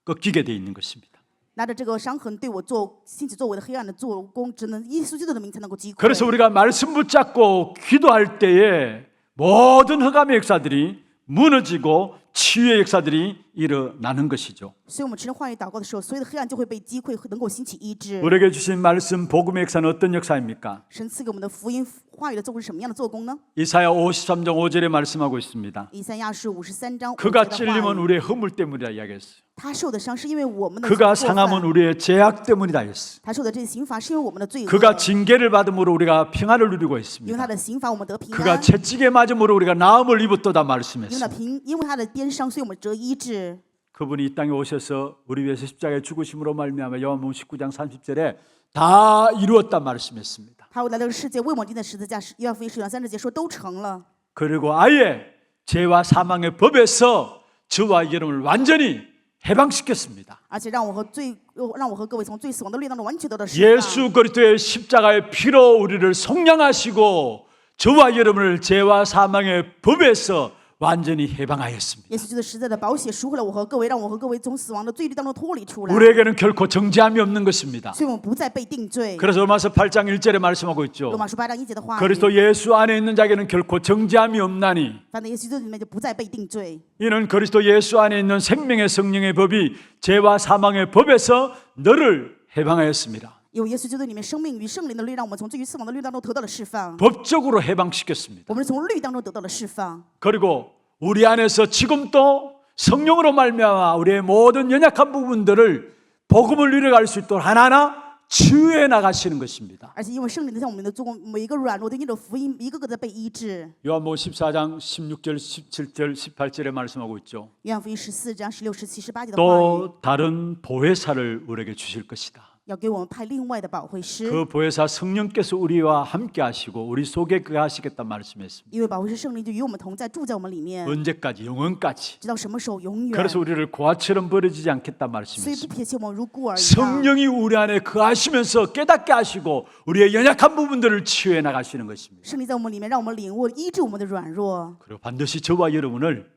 꺾이게 돼 있는 것입니다. 拿着这个伤痕对我做兴起作为的黑暗的做工，只能耶稣基督的名才能够击溃。 그래서 우리가 말씀 붙잡고 기도할 때에 모든 흑암의 역사들이 무너지고 치유의 역사들이 일어나는 것이죠. 所以我们持着话语祷告的时候，所有的黑暗就会被击溃，能够兴起医治。 우리에게 주신 말씀 복음의 역사는 어떤 역사입니까? 神赐给我们的福音话语的做工是什么样的做工呢？ 이사야 53장 5절에 말씀하고 있습니다. 以赛亚书53章5 그가 节的 찔림은 话语， 우리의 허물 때문이라 이야기했어요. 他受的伤是因为我们的 그가 过 상함은 犯， 우리의 죄악 때문이다 했어요. 他受的这些刑罚是因为我们的罪恶。 그가 징계를 받음으로 우리가 평안을 누리고 因为 있습니다. 他的刑罚，我们得平 그가 安； 채찍에 맞음으로 우리가 나음을 입었도다 因为 말씀했습니다. 因为他的鞭伤，所以我们得医治。 그분이 이 땅에 오셔서 우리 위해서 십자가에 죽으심으로 말미암아 요한복음 19장 30절에 다 이루었다 말씀했습니다. 他来到这个世界为我们钉在十字架，约翰福音10章30节说都成了。 그리고 아예 죄와 사망의 법에서 저와 여러분을 완전히 해방시켰습니다. 而且让我和各位从罪死亡的律当中完全得到释放。 예수 그리스도의 십자가의 피로 우리를 속량하시고 저와 여러분을 죄와 사망의 법에서 완전히 해방하였습니다. 耶稣基督实在的宝血赎回了我和各位，让我和各位从死亡的罪律当中脱离出来， 우리에게는 결코 정죄함이 없는 것입니다. 所以我们不再被定罪。 그래서 로마서 8장 1절에 말씀하고 있죠. 罗马书8章1节的话语， 그리스도 예수 안에 있는 자에게는 결코 정죄함이 없나니 反正耶稣基督里面就不再被定罪。 이는 그리스도 예수 안에 있는 생명의 성령의 법이 죄와 사망의 법에서 너를 해방하였습니다. 有耶稣基督里面生命与圣灵的律，让我们从罪与死亡的律当中得到了释放。 법적으로 해방시켰습니다. 我们是从律当中得到了释放。 그리고 우리 안에서 지금도 성령으로 말미암아 우리의 모든 연약한 부분들을 복음을 누려갈 수 있도록 하나하나 치유해 나가시는 것입니다. 而且因为圣灵在我们的做工，每一个软弱的因着福音，一个个的被医治。 요한복음 14장 16절, 17절, 18절에 말씀하고 있죠. 约翰福音14章16、17、18节的话语， 또 다른 보혜사를 우리에게 주실 것이다. 要给我们派另外的保惠师。 그 보혜사 성령께서 우리와 함께 하시고 우리 속에 거하시겠다 말씀했습니다. 因为保惠师圣灵就与我们同在，住在我们里面， 언제까지? 영원까지. 直到什么时候？永远。 그래서 우리를 고아처럼 버려지지 않겠다 所以不 말씀했습니다. 撇弃我们如孤儿一样。 성령이 우리 안에 거하시면서 깨닫게 하시고 우리의 연약한 부분들을 치유해 나가시는 것입니다. 圣灵在我们里面，让我们领悟医治我们的软弱。 그리고 반드시 저와 여러분을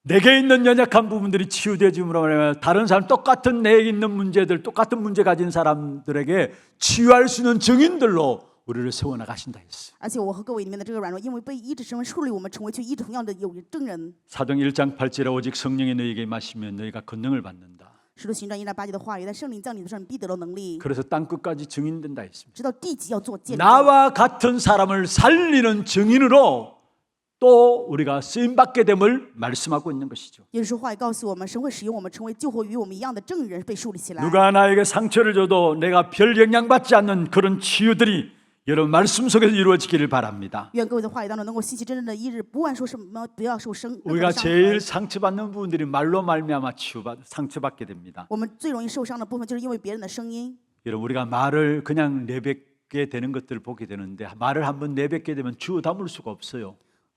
내게 있는 연약한 부분들이 치유되어짐으로 말하면 다른 사람 똑같은 내게 있는 문제들, 똑같은 문제 가진 사람들에게 치유할 수 있는 증인들로 우리를 세워나가신다 했어요. 而且我和各位里面的这个软弱，因为被医治，成为树立我们成为去医治同样的有证人。 사도행 1장 8절에 오직 성령이 너희에게 임하시면 너희가 권능을 받는다. 使徒行传1章8节的话语，在圣灵降临的时候，你必得到能力， 그래서 땅 끝까지 증인된다 했습니다. 直到地极要做见证。 나와 같은 사람을 살리는 증인으로 또 우리가 쓰임 받게 됨을 말씀하고 있는 것이죠. 耶稣说话语告诉我们，神会使用我们成为救活与我们一样的证人，被树立起来。 누가 나에게 상처를 줘도 내가 별 영향받지 않는 그런 치유들이 여러분 말씀 속에서 이루어지기를 바랍니다. 愿各位在话语当中能够兴起真正的一日，不管说什么，不要受任何 우리가 的伤 제일 痕。 상처받는 부분들이 말로 말미암아 상처받게 됩니다. 我们最容易受伤的部分，就是因为别人的声音。 여러분 우리가 말을 그냥 내뱉게 되는 것들을 보게 되는데 말을 한번 내뱉게 되면 주워 담을 수가 없어요.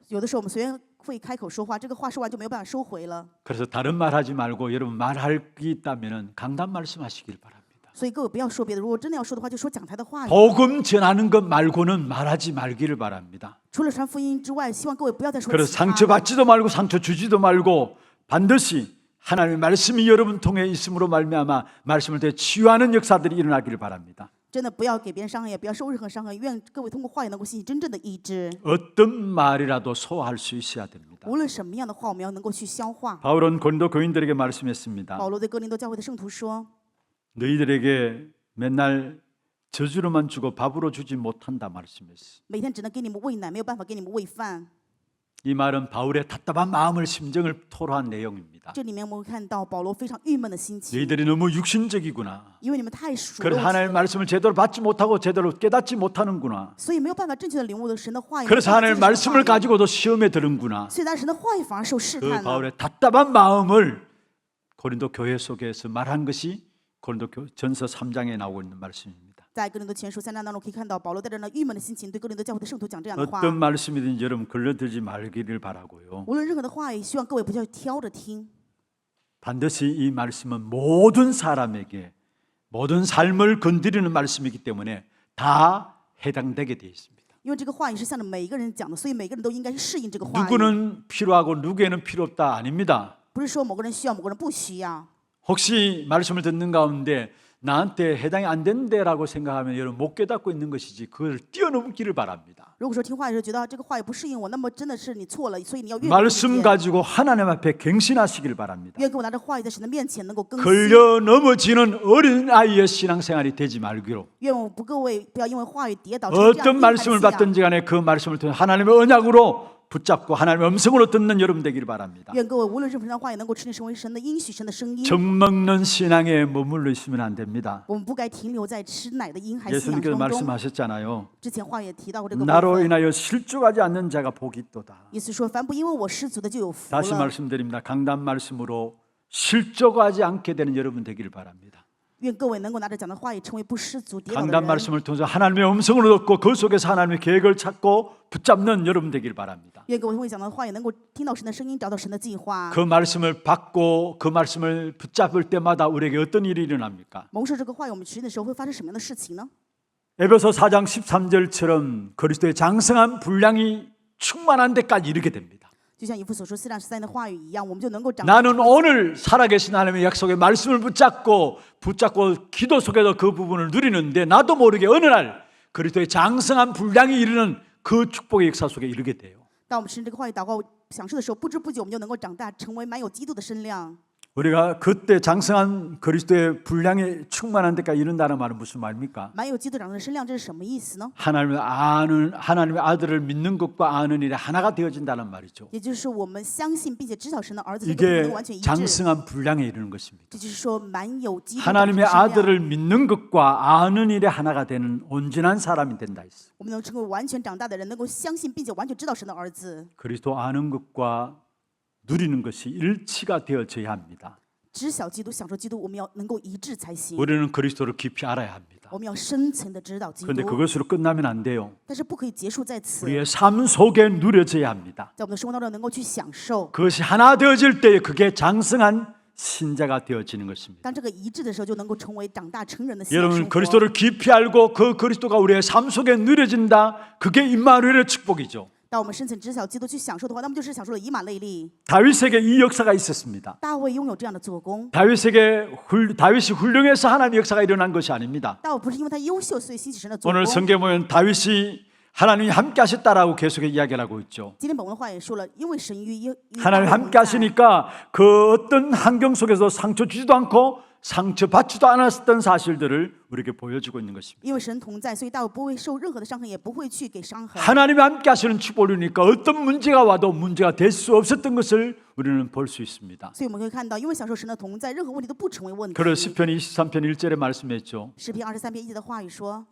有的时候我们随便会开口说话，这个话说完就没有办法收回了。 그래서 다른 말 하지 말고 여러분 말할 게 있다면 강단 말씀하시길 바랍니다. 所以各位不要说别的，如果真的要说的话，就说讲台的话语。 복음 전하는 것 말고는 말하지 말기를 바랍니다. 除了传福音之外，希望各位不要再说 그래서 其他的。 상처받지도 말고 상처 주지도 말고 반드시 하나님의 말씀이 여러분 통해 있음으로 말미암아 말씀을 통해 치유하는 역사들이 일어나기를 바랍니다. 真的不要给别人伤害，也不要受任何伤害。愿各位通过话语能够兴起真正的医治。 어떤 말이라도 소화할 수 있어야 됩니다. 无论什么样的话，我们要能够去消化。 바울은 고린도 교인들에게 말씀했습니다. 保罗对哥林多教会的圣徒说： 너희들에게 맨날 저주로만 주고 밥으로 주지 못한다 말씀했어요. 每天只能给你们喂奶，没有办法给你们喂饭。 이 말은 바울의 답답한 마음을 심정을 토로한 내용입니다. 这里面我们会看到保罗非常郁闷的心情， 너희들이 너무 육신적이구나. 因为你们太属 그래서 肉体， 하나님의 말씀을 제대로 받지 못하고 제대로 깨닫지 못하는구나. 所以没有办法正确的领悟的神的话语。 그래서 没有 하나님의 办法接受神的话 말씀을 语 가지고도 시험에 드는구나. 所以拿神的话语反而受试 그 探了。 바울의 답답한 마음을 고린도 교회 속에서 말한 것이 고린도 전서 3장에 나오고 있는 말씀입니다. 在哥林多前书3章当中可以看到，保罗带着那郁闷的心情对哥林多教会的圣徒讲这样的话。 어떤 말씀이든지 여러분 걸려들지 말기를 바라고요. 无论任何的话语，希望各位不要挑着听。 반드시 이 말씀은 모든 사람에게 모든 삶을 건드리는 말씀이기 때문에 다 해당되게 되어 있습니다. 因为这个话语是向着每一个人讲的，所以每个人都应该去适应这个话语。 누구는 필요하고 누구에는 필요 없다 아닙니다. 不是说某个人需要，某个人不需要。 혹시 말씀을 듣는 가운데 나한테 해당이 안 된다라고 생각하면 여러분 못 깨닫고 있는 것이지 그걸 뛰어넘기를 바랍니다. 如果说听话语的时候觉得这个话语不适应我，那么真的是你错了，所以你要越 말씀 가지고 하나님 앞에 갱신하시길 바랍니다. 愿跟我拿着话语在神的面前能够更新。 걸려 넘어지는 어린아이의 신앙생활이 되지 말기로 愿我不各位不要因为话语跌倒成这样 어떤 婴孩的 말씀을 信仰。 받든지 간에 그 말씀을 통해 하나님의 언약으로 붙잡고 하나님의 음성으로 듣는 여러분 되기를 바랍니다. 愿各位无论任何人的话语能够持定成为神的应许，神的声音。 정먹는 신앙에 머물러 있으면 안 됩니다. 我们不该停留在吃奶的婴孩信仰 예수님께서 当中。 말씀하셨잖아요. 之前话也提到过这个部 나로 分。 인하여 실족하지 않는 자가 복이 있도다. 意思说，凡不因为我失足的就有福 다시 了。 말씀드립니다. 강단 말씀으로 실족하지 않게 되는 여러분 되기를 바랍니다. 愿各位能够拿着讲的话语成为不失足跌倒的 강단 人。 말씀을 통해서 하나님의 음성으로 듣고 그 속에서 하나님의 계획을 찾고 붙잡는 여러분 되기를 바랍니다. 愿各位通过讲的话语能够听到神的声音，找到神的计划。 그 말씀을 받고 그 말씀을 붙잡을 때마다 우리에게 어떤 일이 일어납니까? 蒙受这个话语，我们持定的时候会发生什么样的事情呢？ 에베소 4장 13절처럼 그리스도의 장성한 분량이 충만한 데까지 이르게 됩니다. 就像以弗所说4章13的话语一样，我们就能够长。 나는 오늘 살아계신 하나님의 약속의 말씀을 붙잡고 기도 속에서 그 부분을 누리는데 나도 모르게 어느 날 그리스도의 장성한 분량이 이르는 그 축복의 역사 속에 이르게 돼요. 当我们持这个话语祷告享受的时候，不知不觉我们就能够长大，成为满有基督的身量。 우리가 그때 장성한 그리스도의 분량이 충만한 데까지 이른다는 말은 무슨 말입니까? 满有基督长成的身量，这是什么意思呢？ 하나님의 아들을 믿는 것과 아는 일이 하나가 되어진다는 말이죠. 也就是我们相信并且知晓神的儿子，这个不 이게 能完全一致。 장성한 분량에 이르는 것입니다. 这就是说，满有基督长成的 하나님의 身量， 아들을 믿는 것과 아는 일에 하나가 되는 온전한 사람이 된다 했어요. 我们能成为完全长大的人，能够相信并且完全知道神的儿子。 그리스도 아는 것과 누리는 것이 일치가 되어져야 합니다. 知晓基督，享受基督，我们要能够一致才行。 우리는 그리스도를 깊이 알아야 합니다. 我们要深层的知道基督 그런데 ， 그것으로 끝나면 안 돼요. 但是不可以结束在此， 우리의 삶 속에 누려져야 합니다. 在我们的生活当中能够去享受。 그것이 하나 되어질 때 그게 장성한 신자가 되어지는 것입니다. 当这个一致的时候，就能够成为长大成人的信仰生 여러분 活。 그리스도를 깊이 알고 그 그리스도가 우리의 삶 속에 누려진다. 그게 임마누엘의 축복이죠. 当我们深层知晓基督去享受的话，那么就是享受了以马内利。 다윗에게 이 역사가 있었습니다. 大卫拥有这样的做工， 다윗이 훌륭해서 하나님의 역사가 일어난 것이 아닙니다. 大卫不是因为他优秀所以兴起神的做 오늘 工。 성경에 보면 다윗이 하나님이 함께 하셨다라고 계속 이야기를 하고 있죠. 今天本文的话也说了，因为神与大 하나님 卫 함께 同在， 하시니까 그 어떤 환경 속에서 상처 주지도 않고 상처받지도 않았던 사실들을 우리에게 보여주고 있는 것입니다. 因为神同在，所以大卫不会受任何的伤痕，也不会去给伤痕。 하나님이 함께 하시는 축복이니까 어떤 문제가 와도 문제가 될 수 없었던 것을 우리는 볼 수 있습니다. 所以我们可以看到，因为享受神的同在，任何问题都不成为问题。 그래서 시편 23편 1절에 말씀했죠. 诗篇23篇1节的话语说，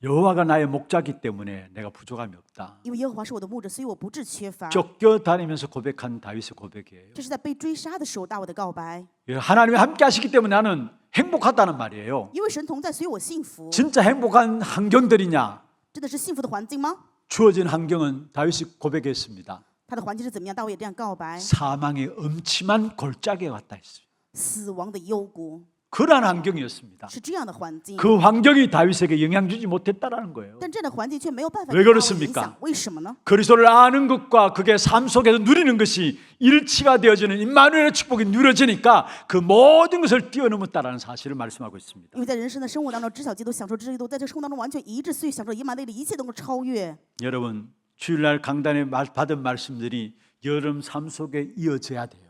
여호와가 나의 목자기 때문에 내가 부족함이 없다. 因为耶和华是我的牧者，所以我不致缺乏。 쫓겨다니면서 고백한 다윗의 고백이에요. 这是在被追杀的时候大卫的告白。 하나님이 함께 하시기 때문에 나는 행복하다는 말이에요. 因为神同在，所以我幸福。 진짜 행복한 환경들이냐? 真的是幸福的环境吗？ 주어진 환경은 다윗이 고백했습니다. 他的环境是怎么样？大卫也这样告白： 사망의 음침한 골짜기에 왔다 했어요. 死亡的幽谷 그러한 환경이었습니다. 是这样的环境。 그 환경이 다윗에게 영향 주지 못했다라는 거예요. 但这样的环境却没有办法 왜 给大卫 그렇습니까 影响。为什么呢？ 그리스도를 아는 것과 그게 삶 속에서 누리는 것이 일치가 되어지는 임마누엘의 축복이 누려지니까 그 모든 것을 뛰어넘었다라는 사실을 말씀하고 있습니다. 因为在人生的生活当中，知晓基督、享受基督，在这个生活当中完全一致，所以享受以马内利一切都能够超越。 여러분 주일날 강단에 받은 말씀들이 여러분 삶 속에 이어져야 돼요.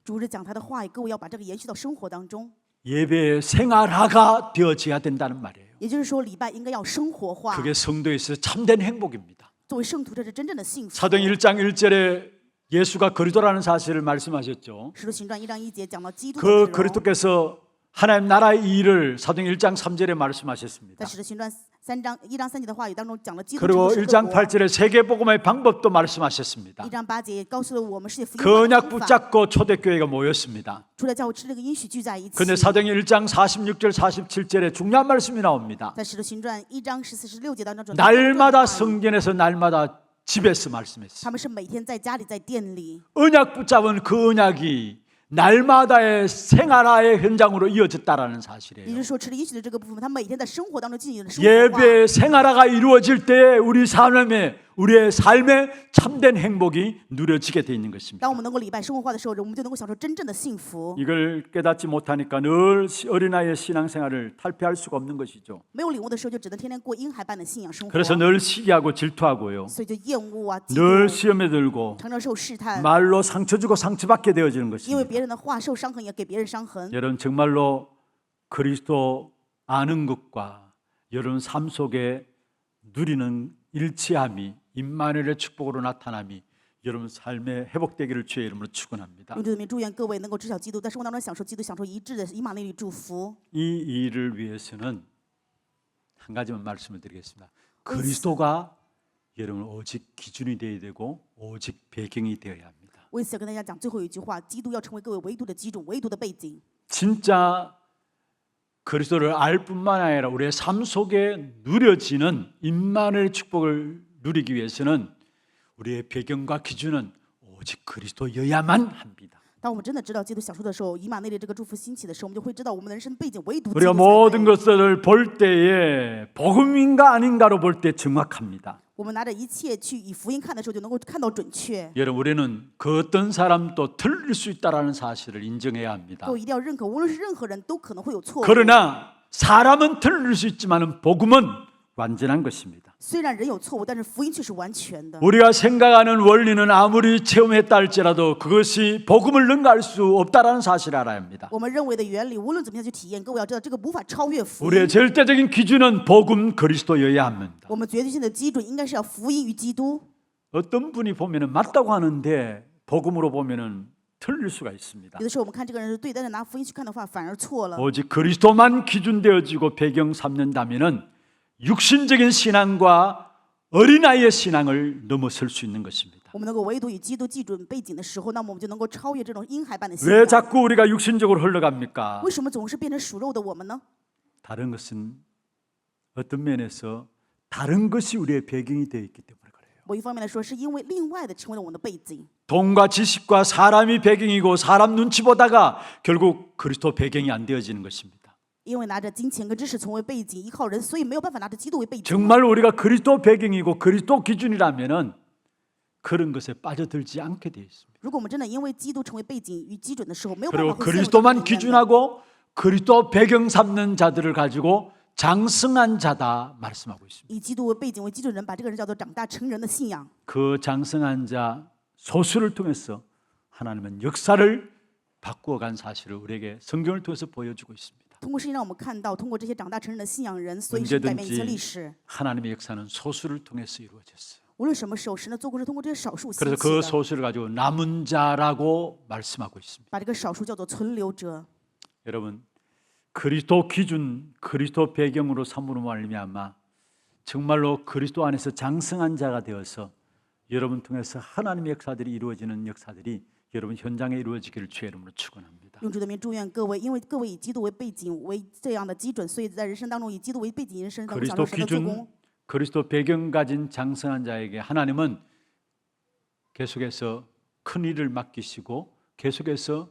主日讲他的话语，各位要把这个延续到生活当中。 예배의 생활화가 되어져야 된다는 말이에요. 也就是说，礼拜应该要生活化。 그게 성도에 있어 참된 행복입니다. 作为圣徒，这是真正的幸福。 사도행 1장 1절에 예수가 그리스도라는 사실을 말씀하셨죠. 使徒行传1章1节讲到基督的 그 内容。 그리스도께서 하나님 나라의 일을 사도행 1장 3절에 말씀하셨습니다. 在使徒行传1章3节的话语当中讲了基督 그리고 成为 1장 神的国。 8절에 세계복음의 방법도 말씀하셨습니다. 1章8节也告诉了我们世界福音 그 的 언약 方法。 붙잡고 초대교회가 모였습니다. 除了教会吃这个应许聚在一起。 그런데 사도행 1장 46절 47절에 중요한 말씀이 나옵니다. 在使徒行传1章14、16节当中， 날마다 성전에서 날마다 집에서 말씀했어요. 他们是每天在家里，在店里。 언약 붙잡은 그 언약이 날마다의 생활화의 현장으로 이어졌다라는 也就 사실이에요. 是说，吃了应许的这个部分，他每天在生活当中进行的生活化。 예배의 생활화가 이루어질 때 우리의 삶에 참된 행복이 누려지게 돼 있는 것입니다. 当我们能够礼拜生活化的时候，我们就能够享受真正的幸福。 이걸 깨닫지 못하니까 늘 어린아이의 신앙생활을 탈피할 수가 없는 것이죠. 没有领悟的时候，就只能天天过婴孩般的信仰生活。 그래서 늘 시기하고 질투하고요. 所以就厌恶啊，嫉 늘 妒， 시험에 들고 常常受试探。 말로 상처 주고 상처받게 되어지는 因为 것입니다. 别人的话受伤痕，也给别人伤痕。 여러분 정말로 그리스도 아는 것과 여러분 삶 속에 누리는 일치함이 임마누엘의 축복으로 나타남이 여러분 삶에 회복되기를 주의 이름으로 축원합니다. 用主的名祝愿各位能够知晓基督，在生活当中享受基督，享受一致的以马内利祝福。 이 일을 위해서는 한 가지만 말씀을 드리겠습니다. 그리스도가 여러분 오직 기준이 되어야 되고 오직 배경이 되어야 합니다. 为此要跟大家讲最后一句话：基督要成为各位唯独的基准，唯独的背景。 진짜 그리스도를 알 뿐만 아니라 우리의 삶 속에 누려지는 임마누엘의 축복을 누리기 위해서는 우리의 배경과 기준은 오직 그리스도여야만 합니다. 当我们真的知道基督享受的时候，以马内利这个祝福兴起的时候，我们就会知道我们的人生背景唯独基督 우리가 才 모든 对。 것들을 볼 때에 복음인가 아닌가로 볼 때 정확합니다. 我们拿着一切去以福音看的时候，就能够看到准确。 여러분 우리는 그 어떤 사람도 틀릴 수 있다는 사실을 인정해야 합니다. 各位一定要认可，无论是任何人都可能会有错误。 그러나 사람은 틀릴 수 있지만 복음은 완전한 것입니다. 虽然人有错误，但是福音却是完全的。 우리가 생각하는 원리는 아무리 체험했다 할지라도 그것이 복음을 능가할 수 없다는 사실을 알아야 합니다. 我们认为的原理，无论怎么样去体验，各位要知道，这个无法超越福 우리의 音。 절대적인 기준은 복음 그리스도여야 합니다. 我们绝对性的基准应该是要福音与基督。 어떤 분이 보면은 맞다고 하는데 복음으로 보면은 틀릴 수가 있습니다. 有的时候我们看这个人是对，但是拿福音去看的话，反而错了。 오직 그리스도만 기준되어지고 배경 삼는다면은 육신적인 신앙과 어린아이의 신앙을 넘어설 수 있는 것입니다. 我们能够唯独以基督基准背景的时候，那么我们就能够超越这种婴孩般的信 왜 仰。 자꾸 우리가 육신적으로 흘러갑니까? 为什么总是变成属肉的我们呢？ 다른 것은 어떤 면에서 다른 것이 우리의 배경이 되어 있기 때문에 그래요. 某一方面来说，是因为另外的成为了我们的背景。 돈과 지식과 사람이 배경이고 사람 눈치 보다가 결국 그리스도 배경이 안 되어지는 것입니다. 因为拿着金钱跟知识成为背景，依靠人，所以没有办法拿着基督为背景。 정말 우리가 그리스도 배경이고 그리스도 기준이라면은 그런 것에 빠져들지 않게 되어 있습니다. 如果我们真的因为基督成为背景与基准的时候，没有办 그리고 法会陷入到 그리스도만 里面的。 기준하고 그리스도 배경 삼는 자들을 가지고 장성한 자다 말씀하고 있습니다. 以基督为背景为基准人，把这个人叫做长大成人的信仰。 그 장성한 자 소수를 통해서 하나님은 역사를 바꾸어간 사실을 우리에게 성경을 통해서 보여주고 있습니다. 通过圣经让我们看到，通过这些长大成人的信仰人，所以是改变一切历 언제든지 史。 하나님의 역사는 소수를 통해서 이루어졌어요. 无论什么时候，神的做工是通过这些少数兴 그래서 起 그 的， 소수를 가지고 남은 자라고 말씀하고 있습니다. 把这个少数叫做存留者。 여러분 그리스도 기준, 그리스도 배경으로 삼으로 말미암아 정말로 그리스도 안에서 장성한 자가 되어서 여러분 통해서 하나님의 역사들이 이루어지는 역사들이 여러분 현장에 이루어지기를 주의 이름으로 축원합니다. 用主的名祝愿各位，因为各位以基督为背景为这样的基准，所以在人生当中以基督为背景，人生当中享 그리스도 受神的做 기준, 工。 그리스도 배경 가진 장성한 자에게 하나님은 계속해서 큰 일을 맡기시고 계속해서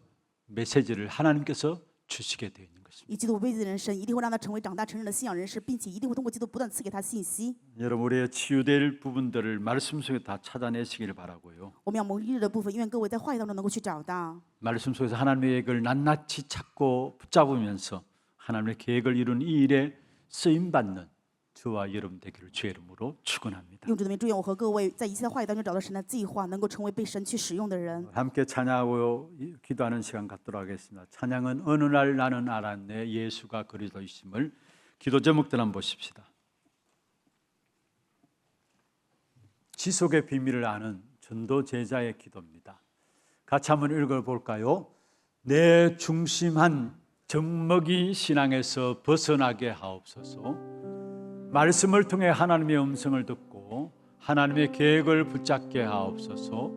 메시지를 하나님께서 주시게 되어 있는 것입니다. 以基督为背景的人生，一定会让他成为长大成人的信仰人士，并且一定会通过基督不断赐给他信息。 여러분 우리의 치유될 부분들을 말씀 속에 다 찾아내시기를 바라고요. 我们要蒙医治的部分，愿各位在话语当中能够去找到。 말씀 속에서 하나님의 계획을 낱낱이 찾고 붙잡으면서 하나님의 계획을 이룬 이 일에 쓰임받는 저와 여러분 되기를 주의 이름으로 축원합니다. 用主的名祝愿我和各位在一切的话语当中找到神的计划，能够成为被神去使用的人。 함께 찬양하고 기도하는 시간 갖도록 하겠습니다. 찬양은 어느 날 나는 알았네 예수가 그리스도이심을. 기도 제목들 한번 보십시다. 지속의 비밀을 아는 전도 제자의 기도입니다. 같이 한번 읽어볼까요? 내 중심한 정먹이 신앙에서 벗어나게 하옵소서. 말씀을 통해 하나님의 음성을 듣고 하나님의 계획을 붙잡게 하옵소서.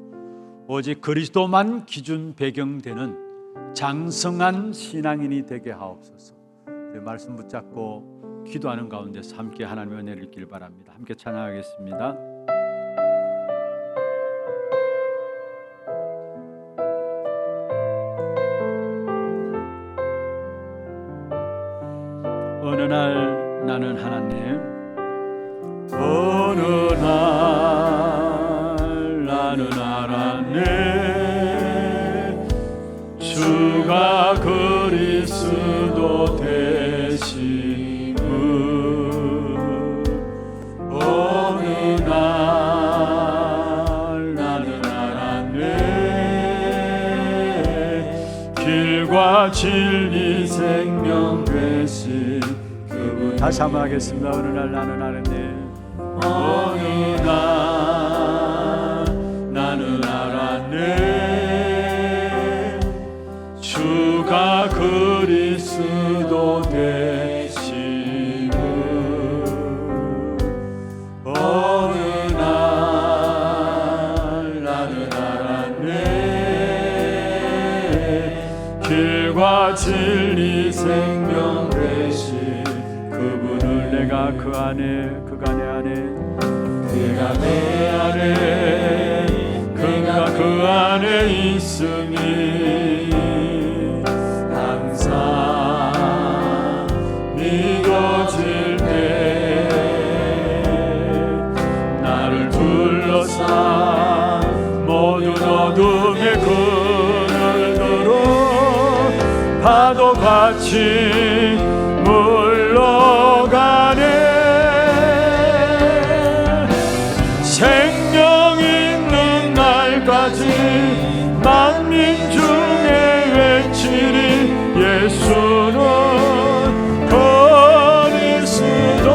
오직 그리스도만 기준 배경되는 장성한 신앙인이 되게 하옵소서. 우리 말씀 붙잡고 기도하는 가운데서 함께 하나님의 은혜를 입기를 바랍니다. 함께 찬양하겠습니다. 어느 날 나는 하나님, 어느 날 나는 알았네 주가 그리스도 되심을. 어느 날 나는 알았네 길과 진리 생명 되신 다시 한번 하겠습니다. 어느 날 나는 알았네. 어느 날 나는 알았네 주가 그리스도 되심을. 어느 날 나는 알았네 길과 진리 생명 되신 그분을 내가 그 안에 그가 내 안에 내가 내 안에 그가 그 안에 있음이 항상 믿어질 때 나를 둘러싼 모든 어둠의 그늘들은 파도같이 물러가네. 생명 있는 날까지 만민 중에 외치리 예수는 그리스도.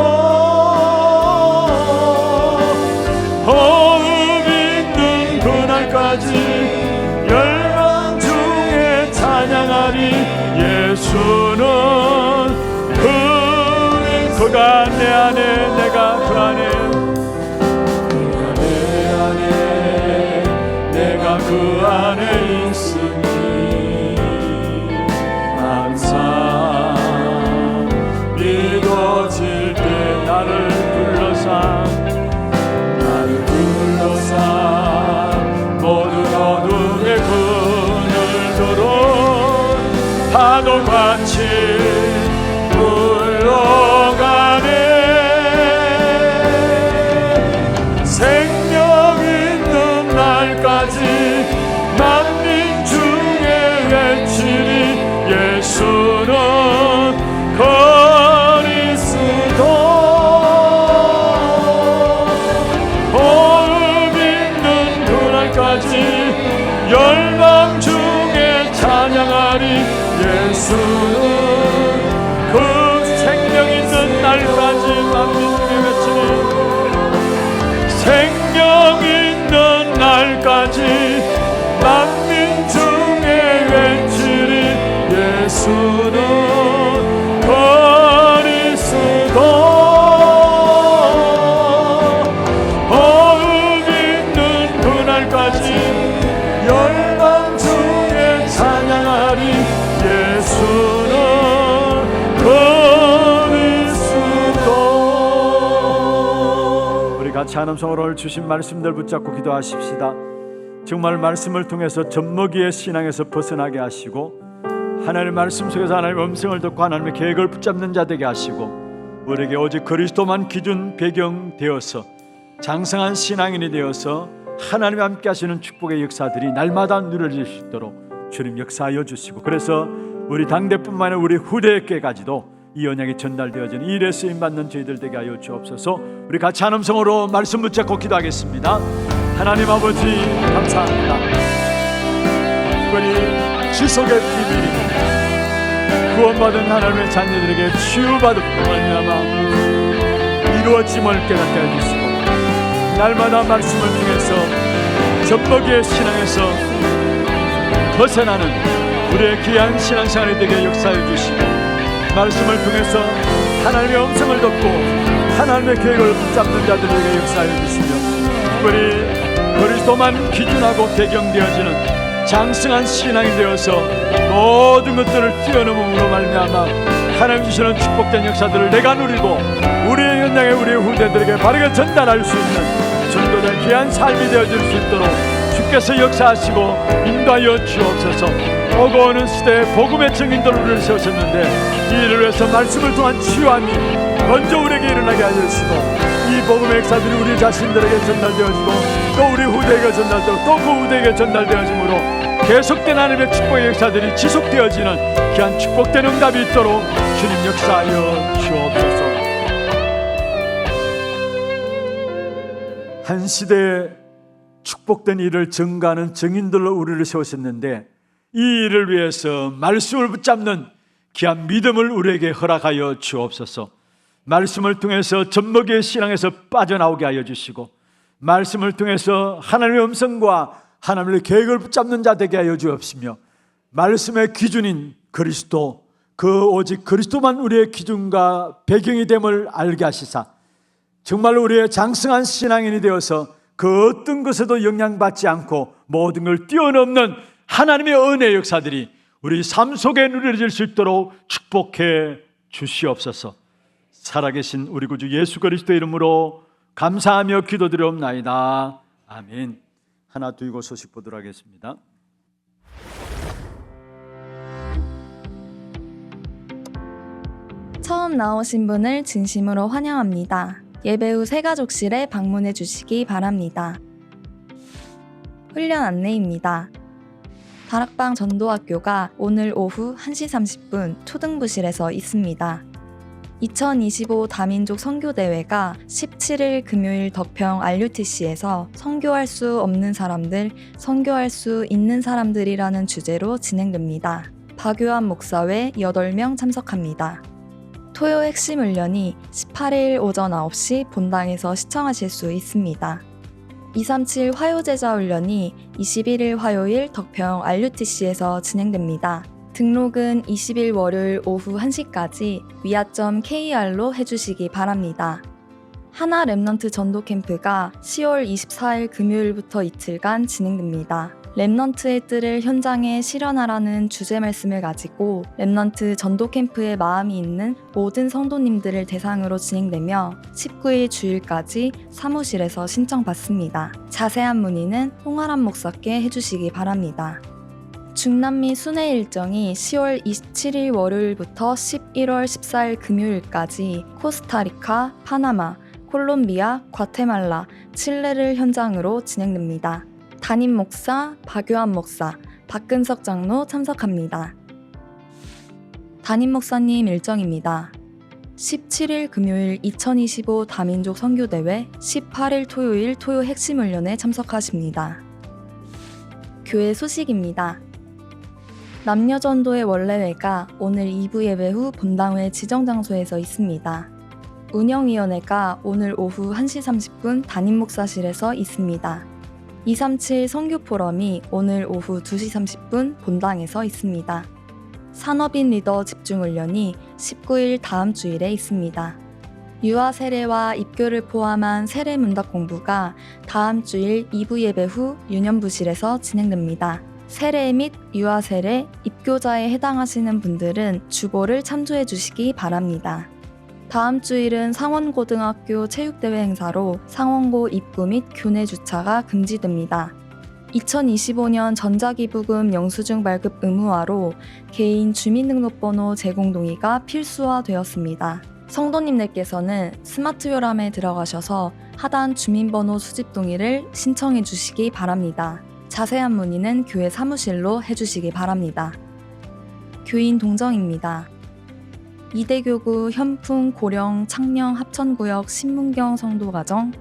호흡 있는 그날까지 열방 중에 찬양하리 예수는 그가 내 안에 내가 그 안에 그가 내 안에 내가 그 안에 있으니 항상 믿어질 때 나를 둘러싼 모든 어둠의 그늘들은 파도같이 물러가네. 생명 있는 날까지 만민 중에 외치리 예수는 그리스도. 호흡 있는 그날까지 열방 중에 찬양하리 예수는 그 생명 있는 날까지 만민 중에 외치리 생명 있는 날까지 만민 중에 외치리 예수는 그리스도. 같이 하나님성으로 주신 말씀들 붙잡고 기도하십시다. 정말 말씀을 통해서 젖먹이의 신앙에서 벗어나게 하시고 하나님의 말씀 속에서 하나님의 음성을 듣고 하나님의 계획을 붙잡는 자 되게 하시고 우리에게 오직 그리스도만 기준 배경 되어서 장성한 신앙인이 되어서 하나님과 함께 하시는 축복의 역사들이 날마다 누려질 수 있도록 주님 역사하여 주시고, 그래서 우리 당대뿐만 아니라 우리 후대에게까지도 이 언약이 전달되어지는 이 일에 쓰임받는 저희들 되게 하여 주옵소서. 우리 같이 한 음성으로 말씀 붙잡고 기도하겠습니다. 하나님 아버지 감사합니다. 특별히 지속의 비밀입니다. 구원받은 하나님의 자녀들에게 치유받을 말미암아 이루어짐을 깨닫게 해주시고, 날마다 말씀을 통해서 젖먹이의 신앙에서 벗어나는 우리의 귀한 신앙생활이 되게 역사해 주시고, 말씀을 통해서 하나님의 음성을 듣고 하나님의 계획을 붙잡는 자들에게 역사해 주시며, 특별히 그리스도만 기준하고 배경되어지는 장성한 신앙이 되어서 모든 것들을 뛰어넘음으로 말미암아 하나님 주시는 축복된 역사들을 내가 누리고 우리의 연장에 우리의 후대들에게 바르게 전달할 수 있는 전도된 귀한 삶이 되어질 수 있도록 주께서 역사하시고 인도하여 주옵소서. 오고 오는 시대에 복음의 증인들을 우리를 세우셨는데 이 일을 위해서 말씀을 통한 치유함이 먼저 우리에게 일어나게 하여 주시고, 이 복음의 역사들이 우리 자신들에게 전달되어지고 또 우리 후대에게 전달되고 또 그 후대에게 전달되어짐으로 계속된 하나님의 축복의 역사들이 지속되어지는 귀한 축복된 응답이 있도록 주님 역사하여 주옵소서. 한 시대에 축복된 일을 증가하는 증인들로 우리를 세우셨는데 이 일을 위해서 말씀을 붙잡는 귀한 믿음을 우리에게 허락하여 주옵소서. 말씀을 통해서 젖먹이의 신앙에서 빠져나오게 하여 주시고, 말씀을 통해서 하나님의 음성과 하나님의 계획을 붙잡는 자 되게 하여 주옵시며, 말씀의 기준인 그리스도, 그 오직 그리스도만 우리의 기준과 배경이 됨을 알게 하시사 정말로 우리의 장성한 신앙인이 되어서 그 어떤 것에도 영향받지 않고 모든 걸 뛰어넘는 하나님의 은혜의 역사들이 우리 삶 속에 누려질 수 있도록 축복해 주시옵소서. 살아계신 우리 구주 예수 그리스도의 이름으로 감사하며 기도드리옵나이다. 아멘. 하나 두고 소식 보도록 하겠습니다. 처음 나오신 분을 진심으로 환영합니다. 예배 후 새가족실에 방문해 주시기 바랍니다. 훈련 안내입니다. 다락방 전도학교가 오늘 오후 1시 30분 초등부실에서 있습니다. 2025 다민족 선교대회가 17일 금요일 덕평 RUTC에서 선교할 수 없는 사람들, 선교할 수 있는 사람들이라는 주제로 진행됩니다. 박요한 목사 외 8명 참석합니다. 토요 핵심 훈련이 18일 오전 9시 본당에서 시청하실 수 있습니다. 237 화요제자 훈련이 21일 화요일 덕평 RUTC에서 진행됩니다. 등록은 20일 월요일 오후 1시까지 위아.kr로 해주시기 바랍니다. 하나 랩넌트 전도 캠프가 10월 24일 금요일부터 이틀간 진행됩니다. 랩넌트의 뜰을 현장에 실현하라는 주제 말씀을 가지고 랩넌트 전도 캠프에 마음이 있는 모든 성도님들을 대상으로 진행되며 19일 주일까지 사무실에서 신청받습니다. 자세한 문의는 홍아람 목사께 해주시기 바랍니다. 중남미 순회 일정이 10월 27일 월요일부터 11월 14일 금요일까지 코스타리카, 파나마, 콜롬비아, 과테말라, 칠레를 현장으로 진행됩니다. 담임 목사, 박요한 목사, 박근석 장로 참석합니다. 담임 목사님 일정입니다. 17일 금요일 2025 다민족 선교대회, 18일 토요일 토요 핵심 훈련에 참석하십니다. 교회 소식입니다. 남녀전도의 원래회가 오늘 2부 예배 후 본당회 지정장소에서 있습니다. 운영위원회가 오늘 오후 1시 30분 담임 목사실에서 있습니다. 237 선교포럼이 오늘 오후 2시 30분 본당에서 있습니다. 산업인 리더 집중훈련이 19일 다음 주일에 있습니다. 유아 세례와 입교를 포함한 세례 문답 공부가 다음 주일 2부 예배 후 유년부실에서 진행됩니다. 세례 및 유아 세례, 입교자에 해당하시는 분들은 주보를 참조해 주시기 바랍니다. 다음 주일은 상원고등학교 체육대회 행사로 상원고 입구 및 교내 주차가 금지됩니다. 2025년 전자기부금 영수증 발급 의무화로 개인 주민등록번호 제공 동의가 필수화되었습니다. 성도님들께서는 스마트요람에 들어가셔서 하단 주민번호 수집 동의를 신청해 주시기 바랍니다. 자세한 문의는 교회 사무실로 해주시기 바랍니다. 교인 동정입니다. 이대교구 현풍 고령 창녕 합천구역 신문경 성도가정,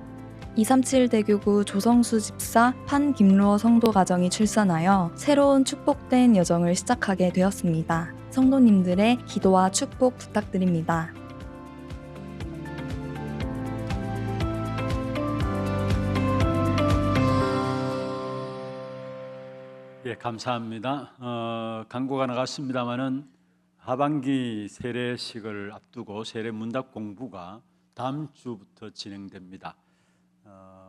237 대교구 조성수 집사 판 김루어 성도가정이 출산하여 새로운 축복된 여정을 시작하게 되었습니다. 성도님들의 기도와 축복 부탁드립니다. 예, 감사합니다. 광고가 나갔습니다마는 하반기 세례식을 앞두고 세례 문답 공부가 다음 주부터 진행됩니다.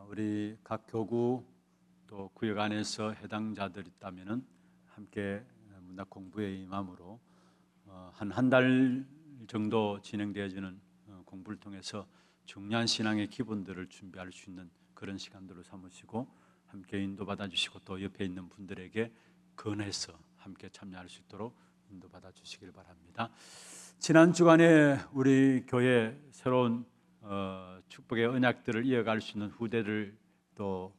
우리 각 교구 또 구역 안에서 해당자들 있다면은 함께 문답 공부에 임함으로 한 달 정도 진행되어지는 공부를 통해서 중요한 신앙의 기본들을 준비할 수 있는 그런 시간들로 삼으시고 함께 인도받아 주시고 또 옆에 있는 분들에게 권해서 함께 참여할 수 있도록 인도받아 주시길 바랍니다. 지난 주간에 우리 교회 새로운 축복의 언약들을 이어갈 수 있는 후대를 또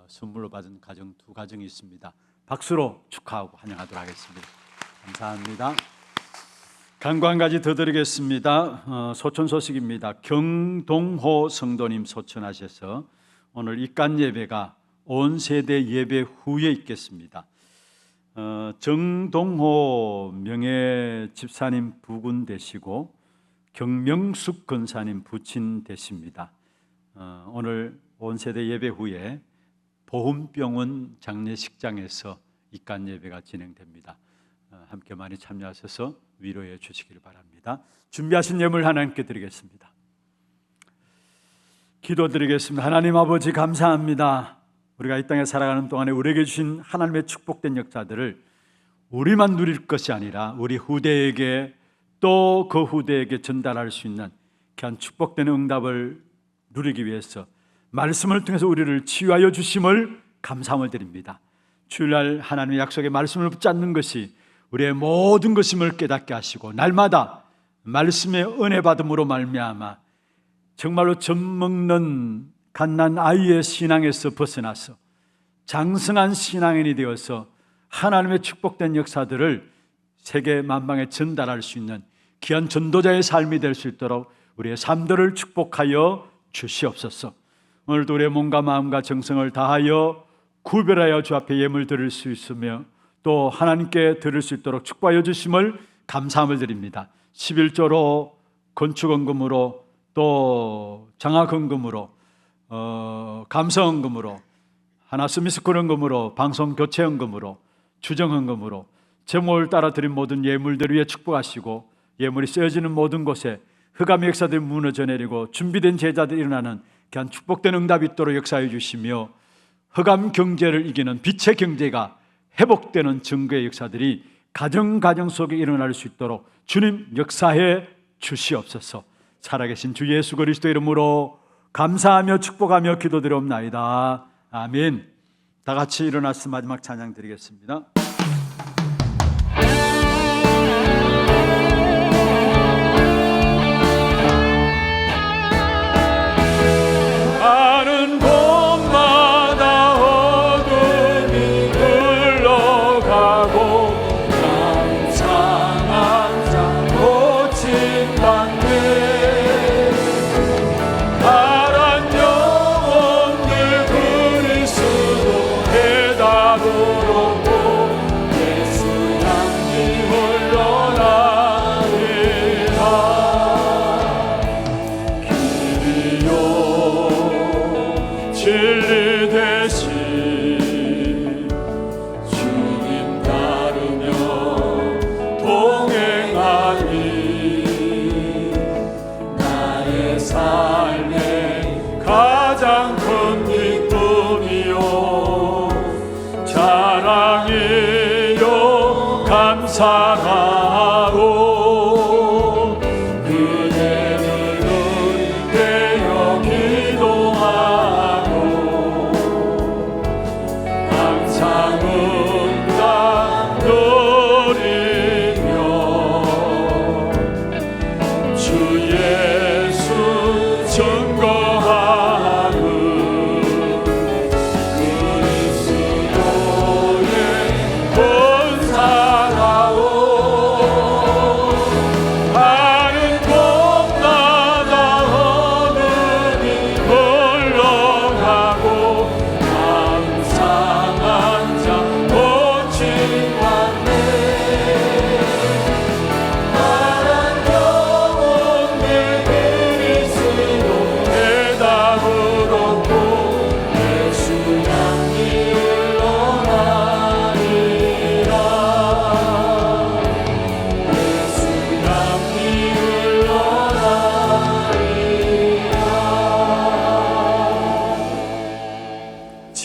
선물로 받은 가정 두 가정이 있습니다. 박수로 축하하고 환영하도록 하겠습니다. 감사합니다. 간구 한 가지 더 드리겠습니다. 소천 소식입니다. 경동호 성도님 소천하셔서 오늘 입간 예배가 온 세대 예배 후에 있겠습니다. 정동호 명예 집사님 부군 되시고 경명숙 권사님 부친 되십니다. 오늘 온 세대 예배 후에 보훈병원 장례식장에서 입간 예배가 진행됩니다. 함께 많이 참여하셔서 위로해 주시길 바랍니다. 준비하신 예물 하나님께 드리겠습니다. 기도드리겠습니다. 하나님 아버지 감사합니다. 우리가 이 땅에 살아가는 동안에 우리에게 주신 하나님의 축복된 역사들을 우리만 누릴 것이 아니라 우리 후대에게 또 그 후대에게 전달할 수 있는 귀한 축복된 응답을 누리기 위해서 말씀을 통해서 우리를 치유하여 주심을 감사함을 드립니다. 주일날 하나님의 약속의 말씀을 붙잡는 것이 우리의 모든 것임을 깨닫게 하시고 날마다 말씀의 은혜 받음으로 말미암아 정말로 젖먹는 갓난 아이의 신앙에서 벗어나서 장성한 신앙인이 되어서 하나님의 축복된 역사들을 세계 만방에 전달할 수 있는 귀한 전도자의 삶이 될 수 있도록 우리의 삶들을 축복하여 주시옵소서. 오늘도 우리의 몸과 마음과 정성을 다하여 구별하여 주 앞에 예물 드릴 수 있으며 또 하나님께 드릴 수 있도록 축복하여 주심을 감사함을 드립니다. 11조로 건축헌금으로 또 장학헌금으로 감성헌금으로 하나스미스쿨헌금으로 방송교체헌금으로 주정헌금으로 제목을 따라 드린 모든 예물들 위에 축복하시고 예물이 쓰여지는 모든 곳에 흑암의 역사들이 무너져 내리고 준비된 제자들이 일어나는 귀한 축복된 응답이 있도록 역사해 주시며 흑암 경제를 이기는 빛의 경제가 회복되는 증거의 역사들이 가정 속에 일어날 수 있도록 주님 역사해 주시옵소서. 살아계신 주 예수 그리스도 이름으로 감사하며 축복하며 기도드리옵나이다. 아멘. 다 같이 일어나서 마지막 찬양 드리겠습니다. 가는 곳마다 어둠이 흘러가고 항상 고친 방에 파란 영혼들 그리스도 해답으로 예수 향기 홀로 나리라. 길이요 진리 대신 주님 따르며 동행하니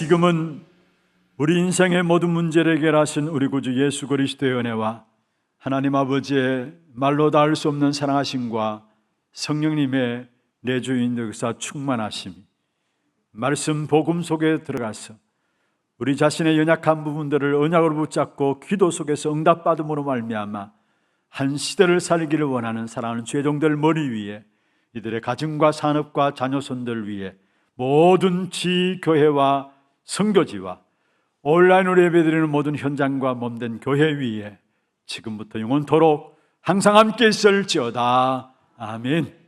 지금은 우리 인생의 모든 문제를 해결하신 우리 구주 예수 그리스도의 은혜와 하나님 아버지의 말로 닿을 수 없는 사랑하심과 성령님의 내주인 역사 충만하심이 말씀 복음 속에 들어가서 우리 자신의 연약한 부분들을 언약으로 붙잡고 기도 속에서 응답받음으로 말미암아 한 시대를 살기를 원하는 사랑하는 죄종들 머리 위에 이들의 가정과 산업과 자녀손들 위에 모든 지교회와 선교지와 온라인으로 예배드리는 모든 현장과 몸된 교회 위에 지금부터 영원토록 항상 함께 있을지어다. 아멘.